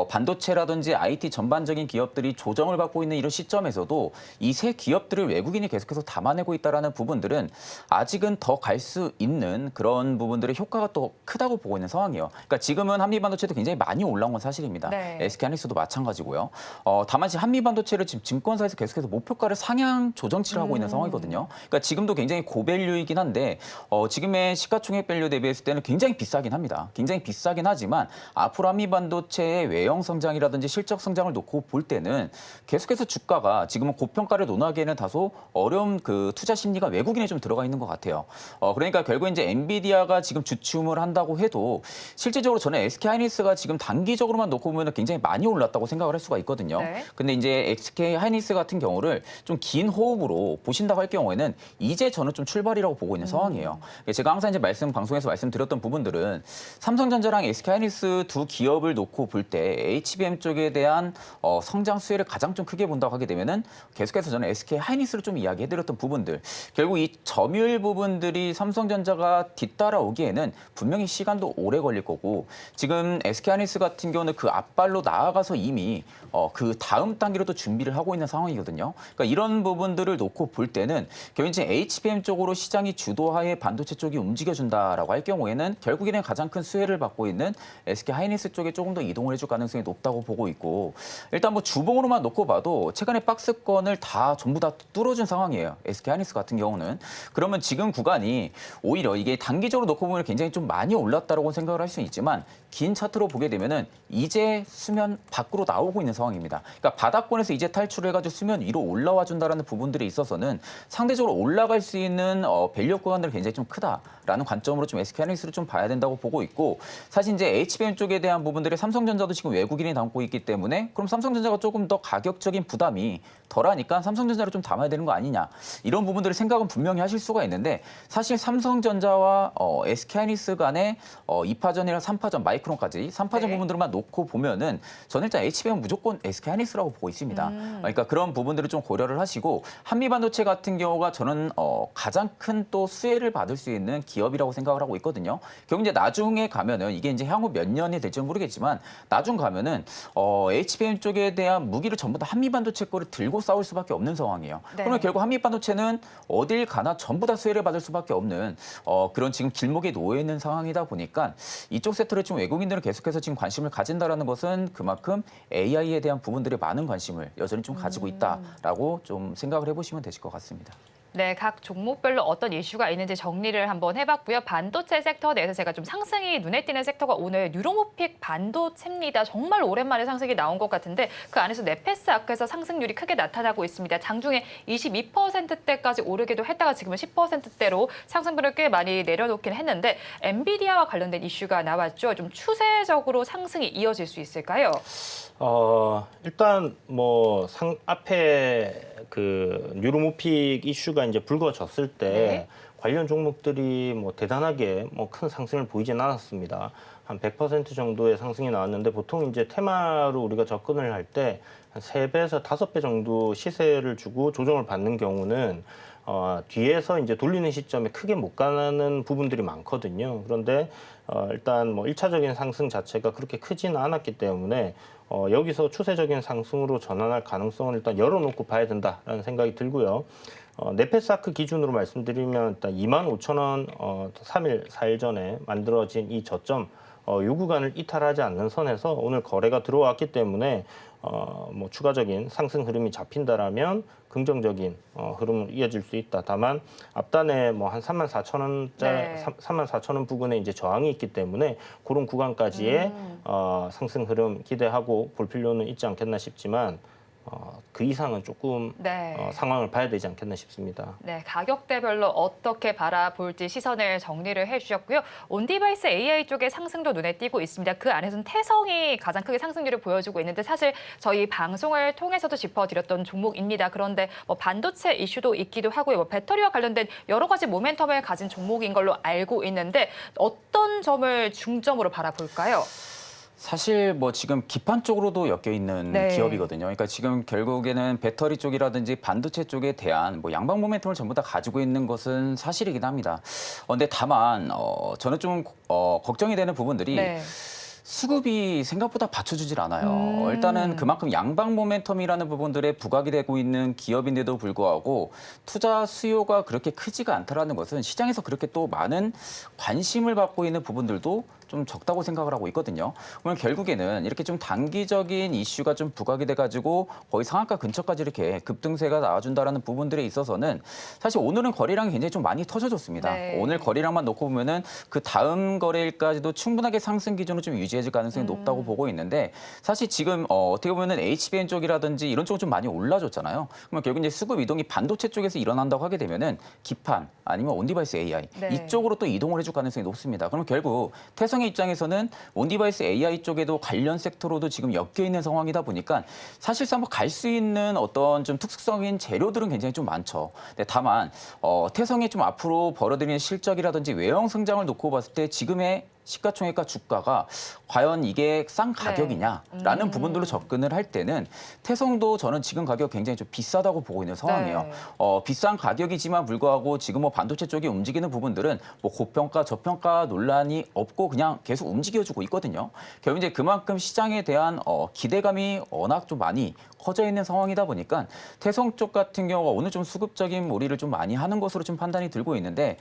반도체라든지 IT 전반적인 기업들이 조정을 받고 있는 이런 시점에서도 이 세 기업들을 외국인이 계속해서 담아내고 있다라는 부분들은 아직은 더 갈 수 있는 하는 그런 부분들의 효과가 또 크다고 보고 있는 상황이에요. 그러니까 지금은 한미반도체도 굉장히 많이 올라온 건 사실입니다. 네. SK하이닉스도 마찬가지고요. 다만 지금 한미반도체를 지금 증권사에서 계속해서 목표가를 상향 조정치를 하고 있는 상황이거든요. 그러니까 지금도 굉장히 고밸류이긴 한데 지금의 시가총액 밸류 대비했을 때는 굉장히 비싸긴 합니다. 굉장히 비싸긴 하지만 앞으로 한미반도체의 외형 성장이라든지 실적 성장을 놓고 볼 때는 계속해서 주가가 지금은 고평가를 논하기에는 다소 어려운 그 투자 심리가 외국인에 좀 들어가 있는 것 같아요. 그러니까 결국 이제 엔비디아가 지금 주춤을 한다고 해도 실질적으로 저는 SK하이닉스가 지금 단기적으로만 놓고 보면 굉장히 많이 올랐다고 생각을 할 수가 있거든요. 네. 근데 이제 SK하이닉스 같은 경우를 좀 긴 호흡으로 보신다고 할 경우에는 이제 저는 좀 출발이라고 보고 있는 상황이에요. 제가 항상 이제 방송에서 말씀드렸던 부분들은 삼성전자랑 SK하이닉스 두 기업을 놓고 볼 때 HBM 쪽에 대한 성장 수혜를 가장 좀 크게 본다고 하게 되면은 계속해서 저는 SK하이닉스를 좀 이야기해드렸던 부분들 결국 이 점유율 부분들이 삼성전자가 뒤따라오기에는 분명히 시간도 오래 걸릴 거고 지금 SK하이닉스 같은 경우는 그 앞발로 나아가서 이미 그 다음 단계로 또 준비를 하고 있는 상황이거든요. 그러니까 이런 부분들을 놓고 볼 때는 결국 이제 HBM 쪽으로 시장이 주도하에 반도체 쪽이 움직여준다라고 할 경우에는 결국에는 가장 큰 수혜를 받고 있는 SK하이닉스 쪽에 조금 더 이동을 해줄 가능성이 높다고 보고 있고 일단 뭐 주봉으로만 놓고 봐도 최근에 박스권을 다 전부 다 뚫어준 상황이에요. SK하이닉스 같은 경우는. 그러면 지금 구간이 오히려 이게 단기적으로 놓고 보면 굉장히 좀 많이 올랐다라고 생각을 할 수는 있지만 긴 차트로 보게 되면은 이제 수면 밖으로 나오고 있는 상황입니다. 그러니까 바닥권에서 이제 탈출을 해가지고 수면 위로 올라와 준다라는 부분들에 있어서는 상대적으로 올라갈 수 있는 밸류 구간들이 굉장히 좀 크다라는 관점으로 좀 SK하이닉스를 좀 봐야 된다고 보고 있고 사실 이제 HBM 쪽에 대한 부분들이 삼성전자도 지금 외국인이 담고 있기 때문에 그럼 삼성전자가 조금 더 가격적인 부담이 덜하니까 삼성전자를 좀 담아야 되는 거 아니냐 이런 부분들을 생각은 분명히 하실 수가 있는데 사실 삼성전자와 SK하이닉스 간의 2파전이나 3파전 마이크론까지 3파전 부분들만 놓고 보면은 저는 일단 HBM은 무조건 SK하이닉스라고 보고 있습니다. 그러니까 그런 부분들을 좀 고려를 하시고 한미반도체 같은 경우가 저는 가장 큰 또 수혜를 받을 수 있는 기업이라고 생각을 하고 있거든요. 결국 이제 나중에 가면은 이게 이제 향후 몇 년이 될지는 모르겠지만 나중 가면은 HBM 쪽에 대한 무기를 전부 다 한미반도체 거를 들고 싸울 수밖에 없는 상황이에요. 네. 그러면 결국 한미반도체는 어딜 가나 전부 다 수혜를 받을 수밖에 없는 그런 지금 길목에 놓여 있는 상황이다 보니까 이쪽 섹터를 좀 외국인들은 계속해서 지금 관심을 가진다라는 것은 그만큼 AI에 대한 부분들에 많은 관심을 여전히 좀 가지고 있다라고 좀 생각을 해보시면 되실 것 같습니다. 네, 각 종목별로 어떤 이슈가 있는지 정리를 한번 해봤고요. 반도체 섹터 내에서 제가 좀 상승이 눈에 띄는 섹터가 오늘 뉴로모픽 반도체입니다. 정말 오랜만에 상승이 나온 것 같은데 그 안에서 네페스아크에서 상승률이 크게 나타나고 있습니다. 장중에 22%대까지 오르기도 했다가 지금은 10%대로 상승률을 꽤 많이 내려놓긴 했는데 엔비디아와 관련된 이슈가 나왔죠. 좀 추세적으로 상승이 이어질 수 있을까요? 일단 뭐 앞에 그 뉴로모픽 이슈가 이제 불거졌을 때 네. 관련 종목들이 뭐 대단하게 뭐 큰 상승을 보이진 않았습니다. 한 100% 정도의 상승이 나왔는데 보통 이제 테마로 우리가 접근을 할 때 한 3배에서 5배 정도 시세를 주고 조정을 받는 경우는 뒤에서 이제 돌리는 시점에 크게 못 가는 부분들이 많거든요. 그런데 일단 뭐 1차적인 상승 자체가 그렇게 크지는 않았기 때문에 여기서 추세적인 상승으로 전환할 가능성을 일단 열어놓고 봐야 된다라는 생각이 들고요. 네페스아크 기준으로 말씀드리면 일단 25,000원 3일, 4일 전에 만들어진 이 저점 이 구간을 이탈하지 않는 선에서 오늘 거래가 들어왔기 때문에 뭐 추가적인 상승 흐름이 잡힌다라면 긍정적인 흐름을 이어질 수 있다. 다만 앞단에 뭐 한 34,000원짜리, 네. 34,000원 부근에 이제 저항이 있기 때문에 그런 구간까지의 상승 흐름 기대하고 볼 필요는 있지 않겠나 싶지만 그 이상은 조금 네. 상황을 봐야 되지 않겠나 싶습니다. 네, 가격대별로 어떻게 바라볼지 시선을 정리를 해주셨고요. 온디바이스 AI 쪽의 상승도 눈에 띄고 있습니다. 그 안에서는 태성이 가장 크게 상승률을 보여주고 있는데 사실 저희 방송을 통해서도 짚어드렸던 종목입니다. 그런데 뭐 반도체 이슈도 있기도 하고요. 뭐 배터리와 관련된 여러 가지 모멘텀을 가진 종목인 걸로 알고 있는데 어떤 점을 중점으로 바라볼까요? 사실 뭐 지금 기판 쪽으로도 엮여 있는 네. 기업이거든요. 그러니까 지금 결국에는 배터리 쪽이라든지 반도체 쪽에 대한 뭐 양방 모멘텀을 전부 다 가지고 있는 것은 사실이긴 합니다. 근데 다만 저는 좀 걱정이 되는 부분들이 네. 수급이 생각보다 받쳐주질 않아요. 일단은 그만큼 양방 모멘텀이라는 부분들에 부각이 되고 있는 기업인데도 불구하고 투자 수요가 그렇게 크지가 않다라는 것은 시장에서 그렇게 또 많은 관심을 받고 있는 부분들도 좀 적다고 생각을 하고 있거든요. 그러면 결국에는 이렇게 좀 단기적인 이슈가 좀 부각이 돼가지고 거의 상한가 근처까지 이렇게 급등세가 나와준다라는 부분들에 있어서는 사실 오늘은 거래량이 굉장히 좀 많이 터져줬습니다. 네. 오늘 거래량만 놓고 보면은 그 다음 거래일까지도 충분하게 상승 기준으로 좀 유지해질 가능성이 높다고 보고 있는데 사실 지금 어떻게 보면은 HBM 쪽이라든지 이런 쪽은 좀 많이 올라줬잖아요. 그러면 결국 이제 수급 이동이 반도체 쪽에서 일어난다고 하게 되면은 기판 아니면 온디바이스 AI 네. 이쪽으로 또 이동을 해줄 가능성이 높습니다. 그럼 결국 태성의 입장에서는 온디바이스 AI 쪽에도 관련 섹터로도 지금 엮여 있는 상황이다 보니까 사실상 뭐 갈 수 있는 어떤 좀 특수성인 재료들은 굉장히 좀 많죠. 근데 다만 태성이 좀 앞으로 벌어들이는 실적이라든지 외형 성장을 놓고 봤을 때 지금의 시가총액과 주가가 과연 이게 싼 가격이냐라는 부분들로 접근을 할 때는 태성도 저는 지금 가격 굉장히 좀 비싸다고 보고 있는 상황이에요. 네. 비싼 가격이지만 불구하고 지금 뭐 반도체 쪽이 움직이는 부분들은 뭐 고평가 저평가 논란이 없고 그냥 계속 움직여주고 있거든요. 결국 이제 그만큼 시장에 대한 기대감이 워낙 좀 많이 커져 있는 상황이다 보니까 태성 쪽 같은 경우가 오늘 좀 수급적인 몰이를 좀 많이 하는 것으로 좀 판단이 들고 있는데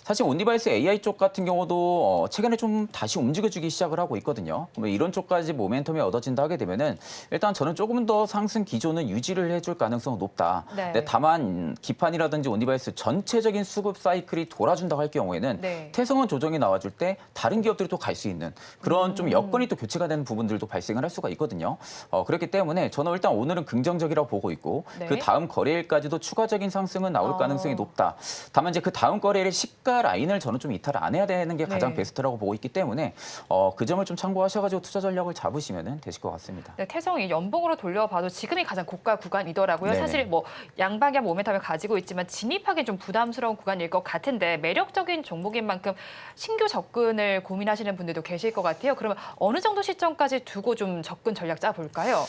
사실 온디바이스 AI 쪽 같은 경우도 최근에 좀 다시 움직여주기 시작을 하고 있거든요. 뭐 이런 쪽까지 모멘텀이 얻어진다 하게 되면은 일단 저는 조금 더 상승 기조는 유지를 해줄 가능성은 높다. 네. 근데 다만 기판이라든지 온디바이스 전체적인 수급 사이클이 돌아준다고 할 경우에는 네. 태성은 조정이 나와줄 때 다른 기업들이 또 갈 수 있는 그런 좀 여건이 또 교체가 되는 부분들도 발생을 할 수가 있거든요. 그렇기 때문에 저는 일단 오늘은 긍정적이라고 보고 있고 네. 그 다음 거래일까지도 추가적인 상승은 나올 가능성이 높다. 다만 이제 그 다음 거래일의 시가 라인을 저는 좀 이탈을 안 해야 되는 게 가장 네. 베스트라고 보고 있기 때문에 그 점을 좀 참고하셔가지고 투자 전략을 잡으시면 되실 것 같습니다. 네, 태성이 연봉으로 돌려봐도 지금이 가장 고가 구간이더라고요. 네네. 사실 뭐 양방향 모멘텀을 가지고 있지만 진입하기 좀 부담스러운 구간일 것 같은데 매력적인 종목인 만큼 신규 접근을 고민하시는 분들도 계실 것 같아요. 그러면 어느 정도 시점까지 두고 좀 접근 전략 짜볼까요?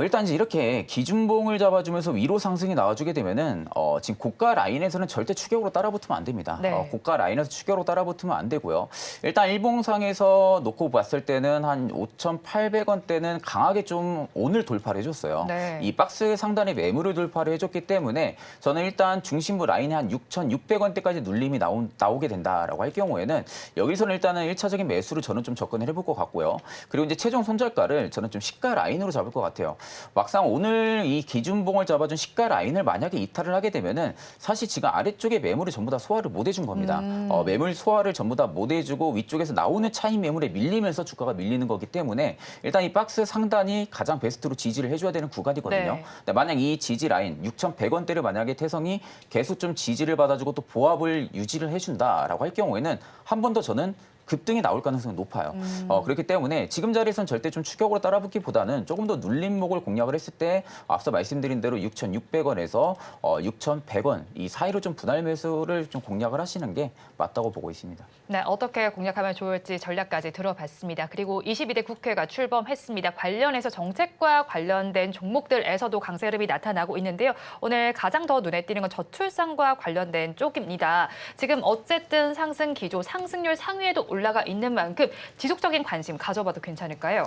일단 이제 이렇게 기준봉을 잡아주면서 위로 상승이 나와주게 되면은 지금 고가 라인에서는 절대 추격으로 따라붙으면 안 됩니다. 네. 고가 라인에서 추격으로 따라붙으면 안 되고요. 일단 일봉상에서 놓고 봤을 때는 한 5,800원대는 강하게 좀 오늘 돌파를 해줬어요. 네. 이 박스 상단에 매물을 돌파를 해줬기 때문에 저는 일단 중심부 라인이 한 6,600원대까지 눌림이 나오게 된다라고 할 경우에는 여기서는 일단은 1차적인 매수를 저는 좀 접근을 해볼 것 같고요. 그리고 이제 최종 손절가를 저는 좀 시가 라인으로 잡을 것 같아요. 막상 오늘 이 기준봉을 잡아준 시가 라인을 만약에 이탈을 하게 되면은 사실 지금 아래쪽에 매물이 전부 다 소화를 못 해준 겁니다. 매물 소화를 전부 다 못 해주고 위쪽에서 나오는 차익 매물에 밀리면서 주가가 밀리는 거기 때문에 일단 이 박스 상단이 가장 베스트로 지지를 해줘야 되는 구간이거든요. 네. 근데 만약 이 지지 라인 6,100원대를 만약에 태성이 계속 좀 지지를 받아주고 또 보합을 유지를 해준다라고 할 경우에는 한 번 더 저는 급등이 나올 가능성이 높아요. 그렇기 때문에 지금 자리에서는 절대 좀 추격으로 따라붙기보다는 조금 더 눌림목을 공략을 했을 때 앞서 말씀드린 대로 6,600원에서 6,100원 이 사이로 좀 분할 매수를 좀 공략을 하시는 게 맞다고 보고 있습니다. 네, 어떻게 공략하면 좋을지 전략까지 들어봤습니다. 그리고 22대 국회가 출범했습니다. 관련해서 정책과 관련된 종목들에서도 강세 흐름이 나타나고 있는데요. 오늘 가장 더 눈에 띄는 건 저출산과 관련된 쪽입니다. 지금 어쨌든 상승 기조, 상승률 상위에도 올라가 있는 만큼 지속적인 관심 가져봐도 괜찮을까요?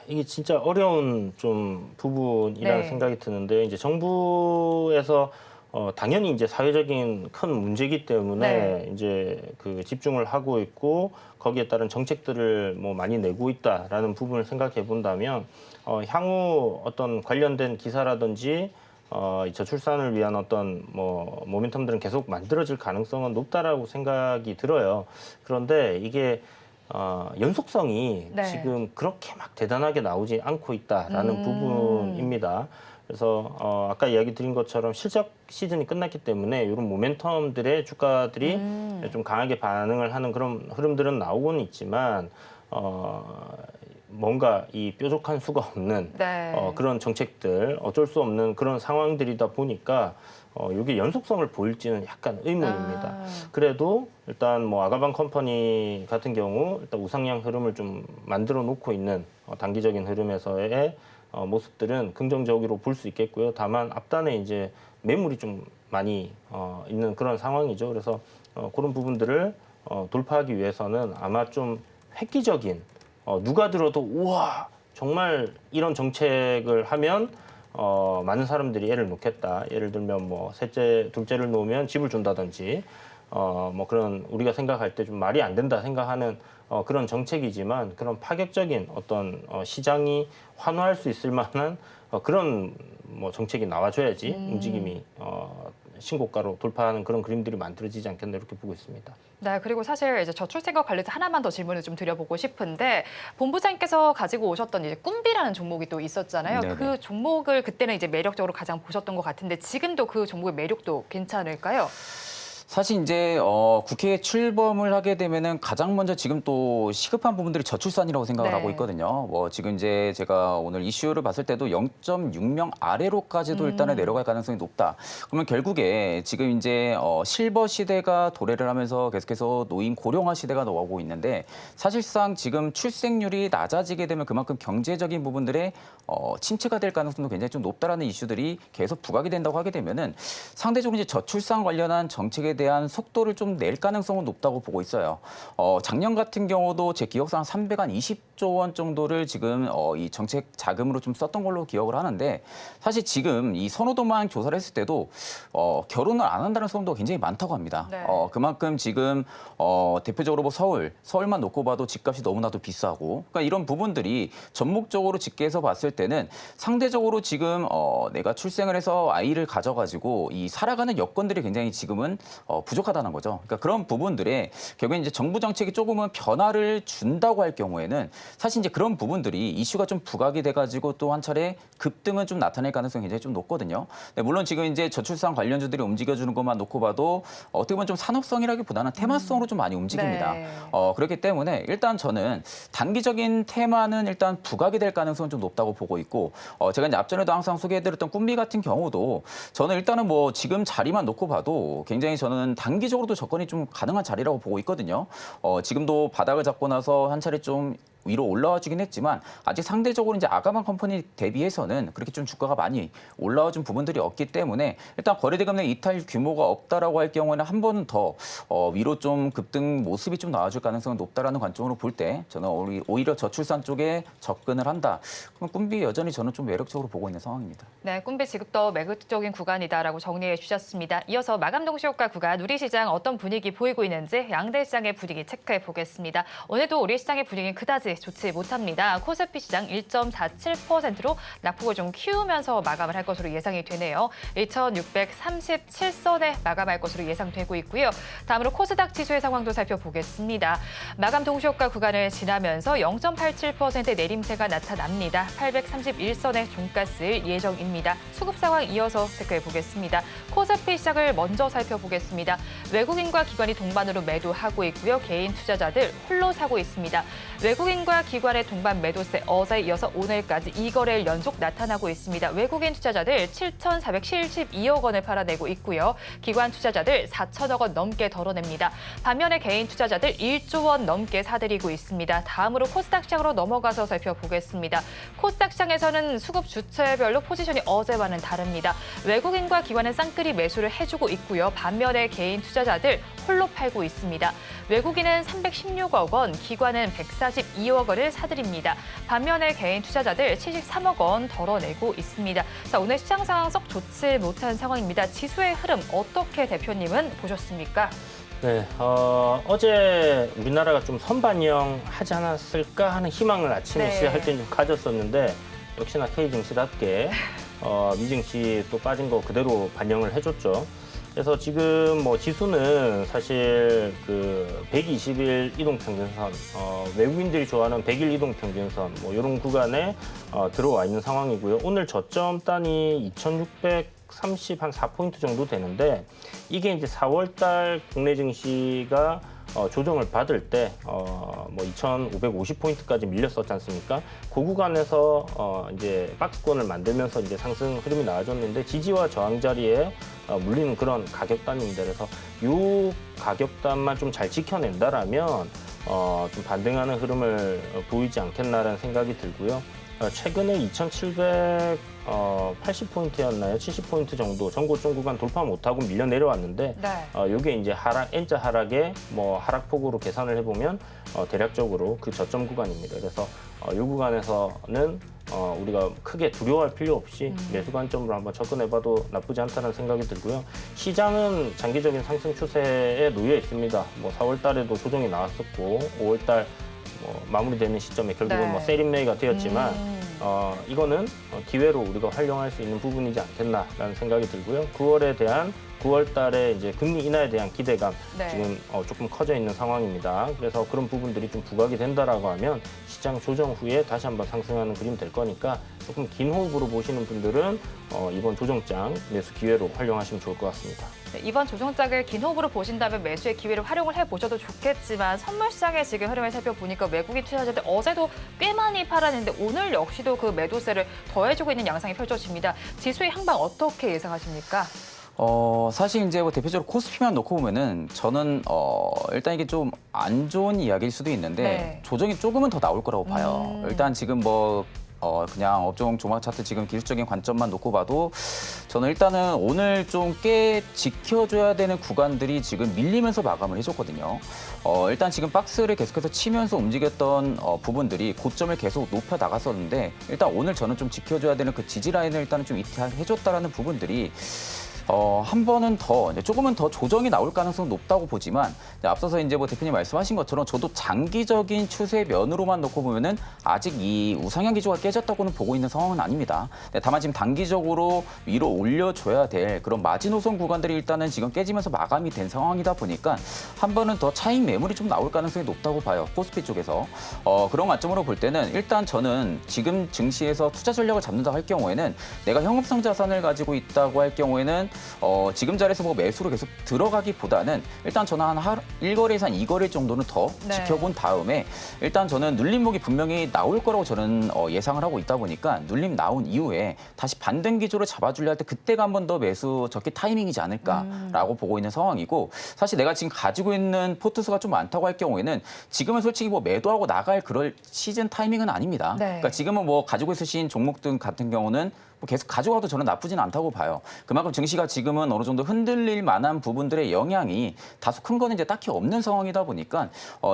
이게 진짜 어려운 좀 부분이라는 네. 생각이 드는데 이제 정부에서 당연히 이제 사회적인 큰 문제이기 때문에 네. 이제 그 집중을 하고 있고 거기에 따른 정책들을 뭐 많이 내고 있다라는 부분을 생각해 본다면 향후 어떤 관련된 기사라든지 이 저출산을 위한 어떤 뭐 모멘텀들은 계속 만들어질 가능성은 높다라고 생각이 들어요. 그런데 이게 연속성이 네. 지금 그렇게 막 대단하게 나오지 않고 있다라는 부분입니다. 그래서 아까 이야기 드린 것처럼 실적 시즌이 끝났기 때문에 이런 모멘텀들의 주가들이 좀 강하게 반응을 하는 그런 흐름들은 나오고는 있지만 뭔가 이 뾰족한 수가 없는 네. 그런 정책들 어쩔 수 없는 그런 상황들이다 보니까 이게 연속성을 보일지는 약간 의문입니다. 그래도 일단 뭐 아가방 컴퍼니 같은 경우 일단 우상향 흐름을 좀 만들어 놓고 있는 단기적인 흐름에서의 모습들은 긍정적으로 볼 수 있겠고요. 다만 앞단에 이제 매물이 좀 많이 있는 그런 상황이죠. 그래서 그런 부분들을 돌파하기 위해서는 아마 좀 획기적인 누가 들어도 우와 정말 이런 정책을 하면 많은 사람들이 애를 놓겠다. 예를 들면 뭐 셋째, 둘째를 놓으면 집을 준다든지 뭐 그런 우리가 생각할 때 좀 말이 안 된다 생각하는 그런 정책이지만 그런 파격적인 어떤 시장이 환호할 수 있을 만한 그런 뭐 정책이 나와줘야지 움직임이 신고가로 돌파하는 그런 그림들이 만들어지지 않겠나 이렇게 보고 있습니다. 네, 그리고 사실 이제 저출생과 관련해서 하나만 더 질문을 좀 드려보고 싶은데 본부장님께서 가지고 오셨던 이제 꿈비라는 종목이 또 있었잖아요. 네네. 그 종목을 그때는 이제 매력적으로 가장 보셨던 것 같은데 지금도 그 종목의 매력도 괜찮을까요? 사실 이제 국회에 출범을 하게 되면은 가장 먼저 지금 또 시급한 부분들이 저출산이라고 생각을 네. 하고 있거든요. 뭐 지금 이제 제가 오늘 이슈를 봤을 때도 0.6명 아래로까지도 일단은 내려갈 가능성이 높다. 그러면 결국에 지금 이제 실버 시대가 도래를 하면서 계속해서 노인 고령화 시대가 나오고 있는데 사실상 지금 출생률이 낮아지게 되면 그만큼 경제적인 부분들에 침체가 될 가능성도 굉장히 좀 높다라는 이슈들이 계속 부각이 된다고 하게 되면은 상대적으로 이제 저출산 관련한 정책에 대한 속도를 좀 낼 가능성은 높다고 보고 있어요. 작년 같은 경우도 제 기억상 320조 원 정도를 지금 이 정책 자금으로 좀 썼던 걸로 기억을 하는데 사실 지금 이 선호도만 조사를 했을 때도 결혼을 안 한다는 사람도 굉장히 많다고 합니다. 네. 그만큼 지금 대표적으로 뭐 서울만 놓고 봐도 집값이 너무나도 비싸고 그러니까 이런 부분들이 전목적으로 집계해서 봤을 때는 상대적으로 지금 내가 출생을 해서 아이를 가져가지고 이 살아가는 여건들이 굉장히 지금은 부족하다는 거죠. 그러니까 그런 부분들에 결국에 이제 정부 정책이 조금은 변화를 준다고 할 경우에는 사실 이제 그런 부분들이 이슈가 좀 부각이 돼가지고 또 한 차례 급등은 좀 나타낼 가능성이 굉장히 좀 높거든요. 네, 물론 지금 이제 저출산 관련주들이 움직여주는 것만 놓고 봐도 어떻게 보면 좀 산업성이라기보다는 테마성으로 좀 많이 움직입니다. 네. 그렇기 때문에 일단 저는 단기적인 테마는 일단 부각이 될 가능성은 좀 높다고 보고 있고 제가 이제 앞전에도 항상 소개해드렸던 꿈비 같은 경우도 저는 일단은 뭐 지금 자리만 놓고 봐도 굉장히 저는 단기적으로도 접근이 좀 가능한 자리라고 보고 있거든요. 지금도 바닥을 잡고 나서 한 차례 좀 위로 올라와 주긴 했지만 아직 상대적으로 이제 아가만 컴퍼니 대비해서는 그렇게 좀 주가가 많이 올라와 준 부분들이 없기 때문에 일단 거래대금 내 이탈 규모가 없다라고 할 경우에는 한 번 더 위로 좀 급등 모습이 좀 나와줄 가능성은 높다라는 관점으로 볼 때 저는 오히려 저출산 쪽에 접근을 한다. 그럼 꿈비 여전히 저는 좀 매력적으로 보고 있는 상황입니다. 네, 꿈비 지급도 매력적인 구간이다라고 정리해 주셨습니다. 이어서 마감 동시효과 구간 우리 시장 어떤 분위기 보이고 있는지 양대 시장의 분위기 체크해 보겠습니다. 오늘도 우리 시장의 분위기는 그다지 좋지 못합니다. 코스피 시장 1.47%로 낙폭을 좀 키우면서 마감을 할 것으로 예상이 되네요. 2,637선에 마감할 것으로 예상되고 있고요. 다음으로 코스닥 지수의 상황도 살펴보겠습니다. 마감 동시효과 구간을 지나면서 0.87%의 내림세가 나타납니다. 831선에 종가쓸 예정입니다. 수급 상황 이어서 체크해 보겠습니다. 코스피 시장을 먼저 살펴보겠습니다. 외국인과 기관이 동반으로 매도하고 있고요. 개인 투자자들 홀로 사고 있습니다. 외국인과 기관의 동반 매도세 어제 이어서 오늘까지 2거래일 연속 나타나고 있습니다. 외국인 투자자들 7,472억 원을 팔아내고 있고요. 기관 투자자들 4천억 원 넘게 덜어냅니다. 반면에 개인 투자자들 1조 원 넘게 사들이고 있습니다. 다음으로 코스닥 시장으로 넘어가서 살펴보겠습니다. 코스닥 시장에서는 수급 주체별로 포지션이 어제와는 다릅니다. 외국인과 기관은 쌍끌이 매수를 해주고 있고요. 반면에 개인 투자자들 홀로 팔고 있습니다. 외국인은 316억 원, 기관은 142억 원을 사들입니다. 반면에 개인 투자자들 73억 원 덜어내고 있습니다. 자, 오늘 시장 상황 썩 좋지 못한 상황입니다. 지수의 흐름 어떻게 대표님은 보셨습니까? 네, 어제 우리나라가 좀 선반영 하지 않았을까 하는 희망을 아침에 네. 시작할 때 좀 가졌었는데 역시나 K증시답게 미증시 또 빠진 거 그대로 반영을 해줬죠. 그래서 지금 뭐 지수는 사실 그 120일 이동평균선, 외국인들이 좋아하는 100일 이동평균선 뭐 이런 구간에 들어와 있는 상황이고요. 오늘 저점 단위 2,630 한 4포인트 정도 되는데 이게 이제 4월달 국내 증시가 조정을 받을 때 뭐 2,550포인트까지 밀렸었지 않습니까? 그 구간에서 이제 박스권을 만들면서 이제 상승 흐름이 나와줬는데 지지와 저항 자리에 물리는 그런 가격단입니다. 그래서 이 가격단만 좀 잘 지켜낸다라면 좀 반등하는 흐름을 보이지 않겠나라는 생각이 들고요. 최근에 2,780포인트였나요? 70포인트 정도 전고점 구간 돌파 못하고 밀려 내려왔는데 네. 이게 이제 N자 하락의 뭐 하락폭으로 계산을 해보면 대략적으로 그 저점 구간입니다. 그래서 이 구간에서는 우리가 크게 두려워할 필요 없이 매수 관점으로 한번 접근해봐도 나쁘지 않다는 생각이 들고요. 시장은 장기적인 상승 추세에 놓여 있습니다. 뭐 4월 달에도 조정이 나왔었고 5월 달 마무리되는 시점에 결국은 네. 뭐 세린메이가 되었지만 이거는 기회로 우리가 활용할 수 있는 부분이지 않겠나라는 생각이 들고요. 9월 달에 이제 금리 인하에 대한 기대감 네. 지금 조금 커져 있는 상황입니다. 그래서 그런 부분들이 좀 부각이 된다라고 하면 시장 조정 후에 다시 한번 상승하는 그림 될 거니까 조금 긴 호흡으로 보시는 분들은 이번 조정장 매수 기회로 활용하시면 좋을 것 같습니다. 네, 이번 조정장을 긴 호흡으로 보신다면 매수의 기회를 활용을 해보셔도 좋겠지만 선물 시장의 지금 흐름을 살펴보니까 외국인 투자자들 어제도 꽤 많이 팔았는데 오늘 역시도 그 매도세를 더해주고 있는 양상이 펼쳐집니다. 지수의 향방 어떻게 예상하십니까? 사실 이제 뭐 대표적으로 코스피만 놓고 보면은 저는 일단 이게 좀 안 좋은 이야기일 수도 있는데 네. 조정이 조금은 더 나올 거라고 봐요. 일단 지금 그냥 업종 조막 차트 지금 기술적인 관점만 놓고 봐도 저는 일단은 오늘 좀 꽤 지켜줘야 되는 구간들이 지금 밀리면서 마감을 해줬거든요. 일단 지금 박스를 계속해서 치면서 움직였던 부분들이 고점을 계속 높여 나갔었는데 일단 오늘 저는 좀 지켜줘야 되는 그 지지 라인을 일단은 좀 이탈해줬다라는 부분들이 한 번은 조금은 더 조정이 나올 가능성은 높다고 보지만 앞서서 이제 뭐 대표님 말씀하신 것처럼 저도 장기적인 추세 면으로만 놓고 보면은 아직 이 우상향 기조가 깨졌다고는 보고 있는 상황은 아닙니다. 다만 지금 단기적으로 위로 올려줘야 될 그런 마지노선 구간들이 일단은 지금 깨지면서 마감이 된 상황이다 보니까 한 번은 더 차익 매물이 좀 나올 가능성이 높다고 봐요. 코스피 쪽에서. 그런 관점으로 볼 때는 일단 저는 지금 증시에서 투자 전략을 잡는다 할 경우에는 내가 형업성 자산을 가지고 있다고 할 경우에는 지금 자리에서 뭐 매수로 계속 들어가기보다는 일단 저는 한 1거래에서 한 2거래 정도는 더 네. 지켜본 다음에 일단 저는 눌림목이 분명히 나올 거라고 저는 예상을 하고 있다 보니까 눌림 나온 이후에 다시 반등 기조로 잡아주려 할 때 그때가 한 번 더 매수 적기 타이밍이지 않을까라고 보고 있는 상황이고 사실 내가 지금 가지고 있는 포트수가 좀 많다고 할 경우에는 지금은 솔직히 뭐 매도하고 나갈 그럴 시즌 타이밍은 아닙니다. 네. 그러니까 지금은 뭐 가지고 있으신 종목 등 같은 경우는 뭐 계속 가져가도 저는 나쁘진 않다고 봐요. 그만큼 증시가 지금은 어느 정도 흔들릴 만한 부분들의 영향이 다소 큰 거는 이제 딱히 없는 상황이다 보니까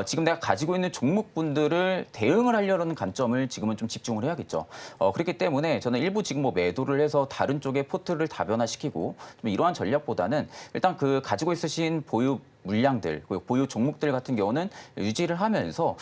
지금 내가 가지고 있는 종목분들을 대응을 하려는 관점을 지금은 좀 집중을 해야겠죠. 그렇기 때문에 저는 일부 지금 뭐 매도를 해서 다른 쪽의 포트를 다변화시키고 좀 이러한 전략보다는 일단 그 가지고 있으신 보유 물량들, 그리고 보유 종목들 같은 경우는 유지를 하면서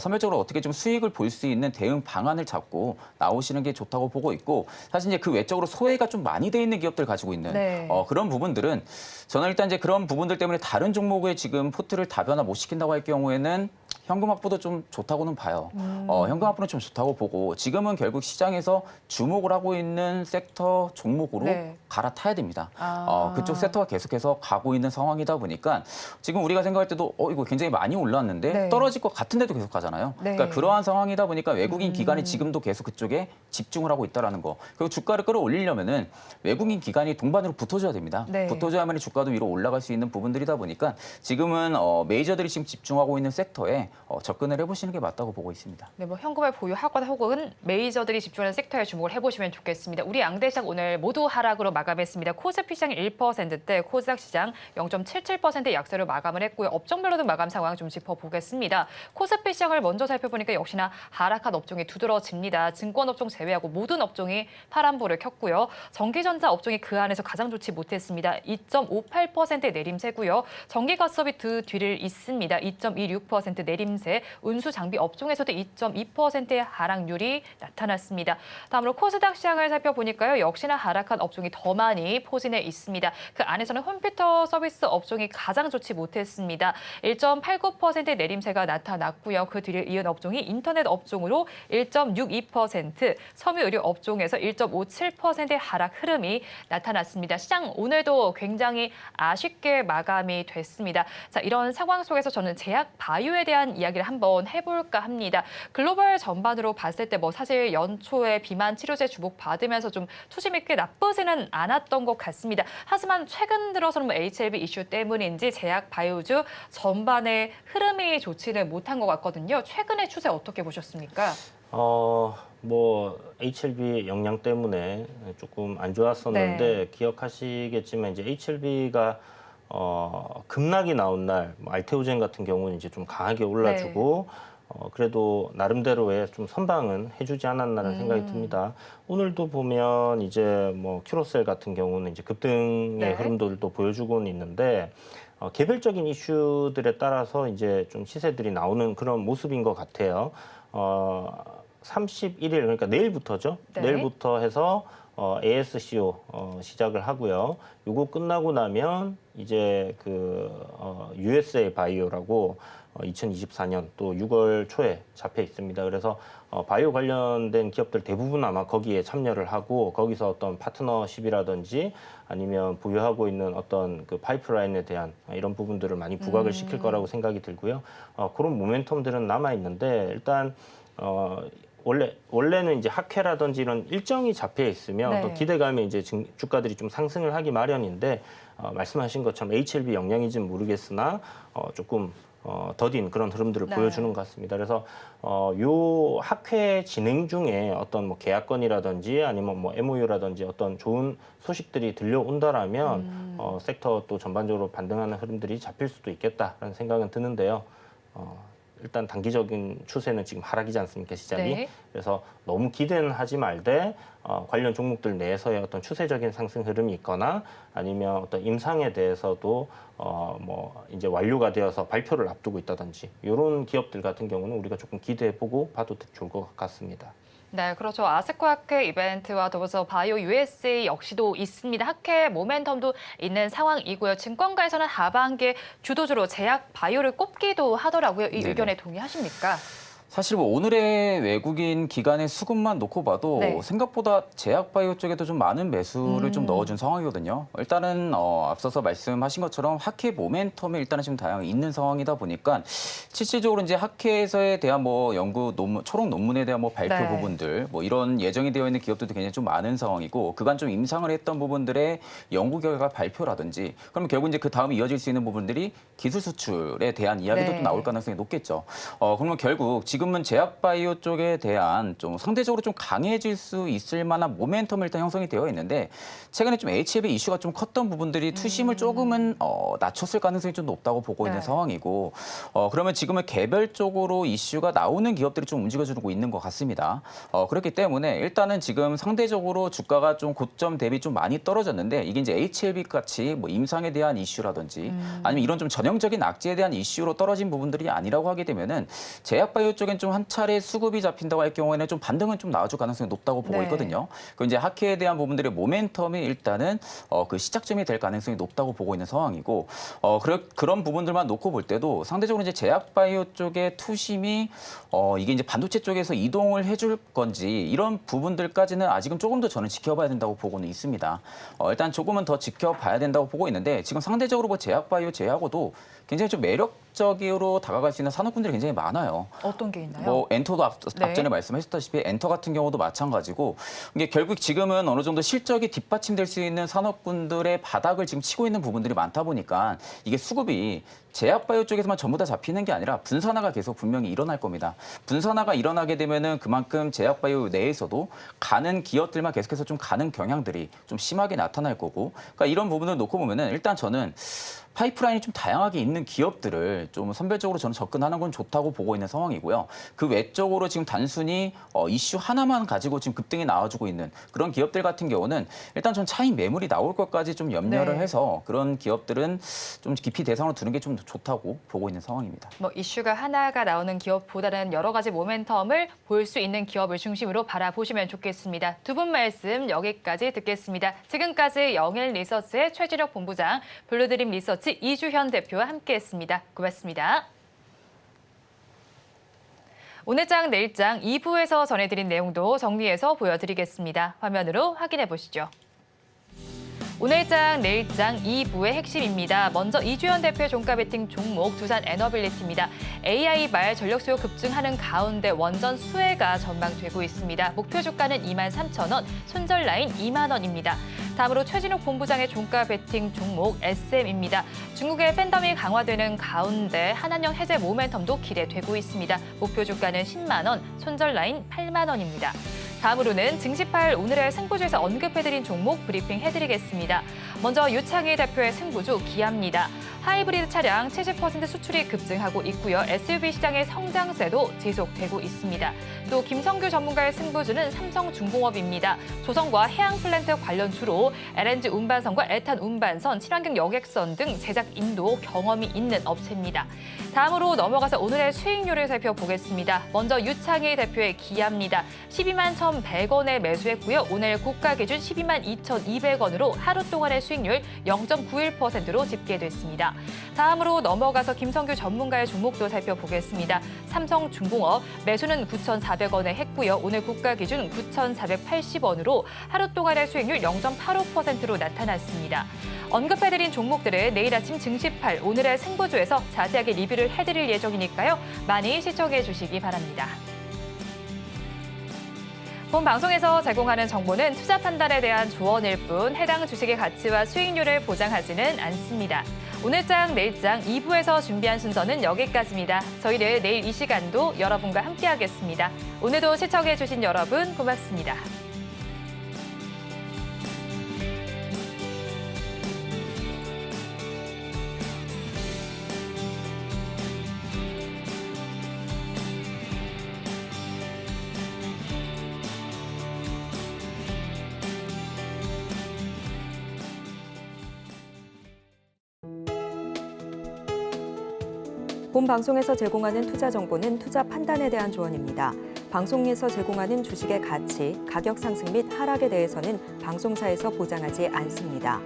선별적으로 어떻게 좀 수익을 볼 수 있는 대응 방안을 잡고 나오시는 게 좋다고 보고 있고 사실 이제 그 외적으로 소외가 좀 많이 돼 있는 기업들 가지고 있는 네. 그런 부분들은 저는 일단 이제 그런 부분들 때문에 다른 종목에 지금 포트를 다변화 못 시킨다고 할 경우에는 현금 확보도 좀 좋다고는 봐요. 현금 확보는 좀 좋다고 보고 지금은 결국 시장에서 주목을 하고 있는 섹터 종목으로 네. 갈아타야 됩니다. 아. 그쪽 섹터가 계속해서 가고 있는 상황이다 보니까 지금 우리가 생각할 때도 이거 굉장히 많이 올랐는데 네. 떨어질 것 같은데도 계속 가잖아요. 네. 그러니까 그러한 상황이다 보니까 외국인 기관이 지금도 계속 그쪽에 집중을 하고 있다라는 거. 그리고 주가를 끌어올리려면은 외국인 기관이 동반으로 붙어줘야 됩니다. 네. 붙어줘야만 주가도 위로 올라갈 수 있는 부분들이다 보니까 지금은 메이저들이 지금 집중하고 있는 섹터에 접근을 해보시는 게 맞다고 보고 있습니다. 네, 뭐 현금을 보유하거나 혹은 메이저들이 집중하는 섹터에 주목을 해보시면 좋겠습니다. 우리 양대 시장 오늘 모두 하락으로 마감했습니다. 코스피 시장 1%대, 코스닥 시장 0.77%의 약세로 마감을 했고요. 업종별로도 마감 상황 좀 짚어보겠습니다. 코스피 시장을 먼저 살펴보니까 역시나 하락한 업종이 두드러집니다. 증권업종 제외하고 모든 업종이 파란불을 켰고요. 전기전자 업종이 그 안에서 가장 좋지 못했습니다. 2.58%의 내림세고요. 전기가스업이 그 뒤를 잇습니다. 2.26% 내림세, 운수장비 업종에서도 2.2%의 하락률이 나타났습니다. 다음으로 코스닥 시장을 살펴보니까요. 역시나 하락한 업종이 더 많이 포진해 있습니다. 그 안에서는 컴퓨터 서비스 업종이 가장 좋지 못했습니다. 1.89%의 내림세가 나타났고요. 그 뒤를 이은 업종이 인터넷 업종으로 1.62%, 섬유의료 업종에서 1.57%의 하락 흐름이 나타났습니다. 시장 오늘도 굉장히 아쉽게 마감이 됐습니다. 자, 이런 상황 속에서 저는 제약 바이오에 대한 이야기를 한번 해볼까 합니다. 글로벌 전반으로 봤을 때 뭐 사실 연초에 비만 치료제 주목 받으면서 좀 투심이 꽤 나쁘지는 않았던 것 같습니다. 하지만 최근 들어서는 뭐 HLB 이슈 때문인지 제약 바이오주 전반의 흐름이 좋지는 못한 것 같거든요. 최근의 추세 어떻게 보셨습니까? 뭐 HLB 영향 때문에 조금 안 좋았었는데 기억하시겠지만 이제 HLB가 급락이 나온 날 알테오젠 같은 경우는 이제 좀 강하게 올라주고 그래도 나름대로의 좀 선방은 해주지 않았나라는 생각이 듭니다. 오늘도 보면 이제 뭐 큐로셀 같은 경우는 이제 급등의 흐름들도 보여주고는 있는데 개별적인 이슈들에 따라서 이제 좀 시세들이 나오는 그런 모습인 것 같아요. 31일 그러니까 내일부터죠. 내일부터 해서 ASCO 시작을 하고요. 요거 끝나고 나면 이제 그 USA 바이오라고 2024년 또 6월 초에 잡혀 있습니다. 그래서 바이오 관련된 기업들 대부분 아마 거기에 참여를 하고 거기서 어떤 파트너십이라든지 아니면 보유하고 있는 어떤 그 파이프라인에 대한 이런 부분들을 많이 부각을 시킬 거라고 생각이 들고요. 그런 모멘텀들은 남아 있는데 일단 원래는 이제 학회라든지 이런 일정이 잡혀 있으면 또 기대감에 이제 주가들이 좀 상승을 하기 마련인데 말씀하신 것처럼 HLB 영향인지는 모르겠으나 조금 더딘 그런 흐름들을 보여주는 것 같습니다. 그래서 요 학회 진행 중에 어떤 뭐 계약건이라든지 아니면 뭐 MOU라든지 어떤 좋은 소식들이 들려온다라면 섹터 또 전반적으로 반등하는 흐름들이 잡힐 수도 있겠다라는 생각은 드는데요. 일단 단기적인 추세는 지금 하락이지 않습니까, 시장이? 그래서 너무 기대는 하지 말되 관련 종목들 내에서의 어떤 추세적인 상승 흐름이 있거나 아니면 어떤 임상에 대해서도 뭐 이제 완료가 되어서 발표를 앞두고 있다든지 이런 기업들 같은 경우는 우리가 조금 기대해보고 봐도 좋을 것 같습니다. 네, 그렇죠. 아세코 학회 이벤트와 더불어서 바이오 USA 역시도 있습니다. 학회 모멘텀도 있는 상황이고요. 증권가에서는 하반기에 주도주로 제약 바이오를 꼽기도 하더라고요. 이 의견에 동의하십니까? 사실 뭐 오늘의 외국인 기관의 수급만 놓고 봐도 생각보다 제약바이오 쪽에도 좀 많은 매수를 좀 넣어준 상황이거든요. 일단은 앞서서 말씀하신 것처럼 학회 모멘텀이 일단은 지금 다양히 있는 상황이다 보니까 실질적으로 이제 학회에서에 대한 뭐 연구 논문, 초록 논문에 대한 뭐 발표 부분들 뭐 이런 예정이 되어 있는 기업들도 굉장히 좀 많은 상황이고 그간 좀 임상을 했던 부분들의 연구 결과 발표라든지 그러면 결국 이제 그 다음에 이어질 수 있는 부분들이 기술 수출에 대한 이야기도 또 나올 가능성이 높겠죠. 그러면 결국 지금은 제약바이오 쪽에 대한 좀 상대적으로 좀 강해질 수 있을 만한 모멘텀이 일단 형성이 되어 있는데 최근에 좀 HLB 이슈가 좀 컸던 부분들이 투심을 조금은 낮췄을 가능성이 좀 높다고 보고 있는 상황이고 그러면 지금은 개별적으로 이슈가 나오는 기업들이 좀 움직여주고 있는 것 같습니다. 그렇기 때문에 일단은 지금 상대적으로 주가가 좀 고점 대비 좀 많이 떨어졌는데 이게 이제 HLB 같이 뭐 임상에 대한 이슈라든지 아니면 이런 좀 전형적인 악재에 대한 이슈로 떨어진 부분들이 아니라고 하게 되면은 제약바이오 쪽엔 좀 한 차례 수급이 잡힌다고 할 경우에는 좀 반등은 좀 나와줄 가능성이 높다고 보고 있거든요. 그 이제 학회에 대한 부분들의 모멘텀이 일단은 그 시작점이 될 가능성이 높다고 보고 있는 상황이고 그런 부분들만 놓고 볼 때도 상대적으로 이제 제약바이오 쪽의 투심이 이게 이제 반도체 쪽에서 이동을 해줄 건지 이런 부분들까지는 아직은 조금 더 저는 지켜봐야 된다고 보고는 있습니다. 일단 조금은 더 지켜봐야 된다고 보고 있는데 지금 상대적으로 뭐 제약바이오 제하고도 굉장히 좀 매력적으로 다가갈 수 있는 산업군들이 굉장히 많아요. 어떤 게 있나요? 뭐 엔터도 앞전에 말씀하셨다시피 엔터 같은 경우도 마찬가지고 이게 결국 지금은 어느 정도 실적이 뒷받침될 수 있는 산업군들의 바닥을 지금 치고 있는 부분들이 많다 보니까 이게 수급이 제약바이오 쪽에서만 전부 다 잡히는 게 아니라 분산화가 계속 분명히 일어날 겁니다. 분산화가 일어나게 되면은 그만큼 제약바이오 내에서도 가는 기업들만 계속해서 좀 가는 경향들이 좀 심하게 나타날 거고 그러니까 이런 부분을 놓고 보면은 일단 저는 파이프라인이 좀 다양하게 있는 기업들을 좀 선별적으로 저는 접근하는 건 좋다고 보고 있는 상황이고요. 그 외적으로 지금 단순히 이슈 하나만 가지고 지금 급등이 나와주고 있는 그런 기업들 같은 경우는 일단 전 차익 매물이 나올 것까지 좀 염려를 해서 그런 기업들은 좀 깊이 대상으로 두는 게 좀 좋다고 보고 있는 상황입니다. 뭐 이슈가 하나가 나오는 기업보다는 여러 가지 모멘텀을 볼 수 있는 기업을 중심으로 바라보시면 좋겠습니다. 두 분 말씀 여기까지 듣겠습니다. 지금까지 영일 리서치의 최진혁 본부장, 블루드림 리서치 이주현 대표와 함께했습니다. 고맙습니다. 오늘장 내일장 2부에서 전해드린 내용도 정리해서 보여드리겠습니다. 화면으로 확인해 보시죠. 오늘장 내일장 2부의 핵심입니다. 먼저 이주현 대표의 종가 베팅 종목 두산 에너빌리티입니다. AI 말 전력 수요 급증하는 가운데 원전 수혜가 전망되고 있습니다. 목표 주가는 23,000원, 손절 라인 2만 원입니다. 다음으로 최진욱 본부장의 종가 베팅 종목 SM입니다. 중국의 팬덤이 강화되는 가운데 한한령 해제 모멘텀도 기대되고 있습니다. 목표 주가는 10만 원, 손절 라인 8만 원입니다. 다음으로는 증시팔 오늘의 승부주에서 언급해드린 종목 브리핑 해드리겠습니다. 먼저 유창희 대표의 승부주 기아입니다. 하이브리드 차량 70% 수출이 급증하고 있고요. SUV 시장의 성장세도 지속되고 있습니다. 또 김성규 전문가의 승부주는 삼성중공업입니다. 조선과 해양플랜트 관련 주로 LNG 운반선과 에탄 운반선, 친환경 여객선 등 제작 인도 경험이 있는 업체입니다. 다음으로 넘어가서 오늘의 수익률을 살펴보겠습니다. 먼저 유창희 대표의 기아입니다. 12만 1,100원에 매수했고요. 오늘 고가 기준 12만 2,200원으로 하루 동안의 수익률 0.91%로 집계됐습니다. 다음으로 넘어가서 김성규 전문가의 종목도 살펴보겠습니다. 삼성중공업 매수는 9,400원에 했고요. 오늘 고가 기준 9,480원으로 하루 동안의 수익률 0.85%로 나타났습니다. 언급해드린 종목들은 내일 아침 증시팔 오늘의 승부주에서 자세하게 리뷰를 해드릴 예정이니까요. 많이 시청해 주시기 바랍니다. 본 방송에서 제공하는 정보는 투자 판단에 대한 조언일 뿐 해당 주식의 가치와 수익률을 보장하지는 않습니다. 오늘장 내일장 2부에서 준비한 순서는 여기까지입니다. 저희는 내일 이 시간도 여러분과 함께하겠습니다. 오늘도 시청해 주신 여러분 고맙습니다. 본 방송에서 제공하는 투자 정보는 투자 판단에 대한 조언입니다. 방송에서 제공하는 주식의 가치, 가격 상승 및 하락에 대해서는 방송사에서 보장하지 않습니다.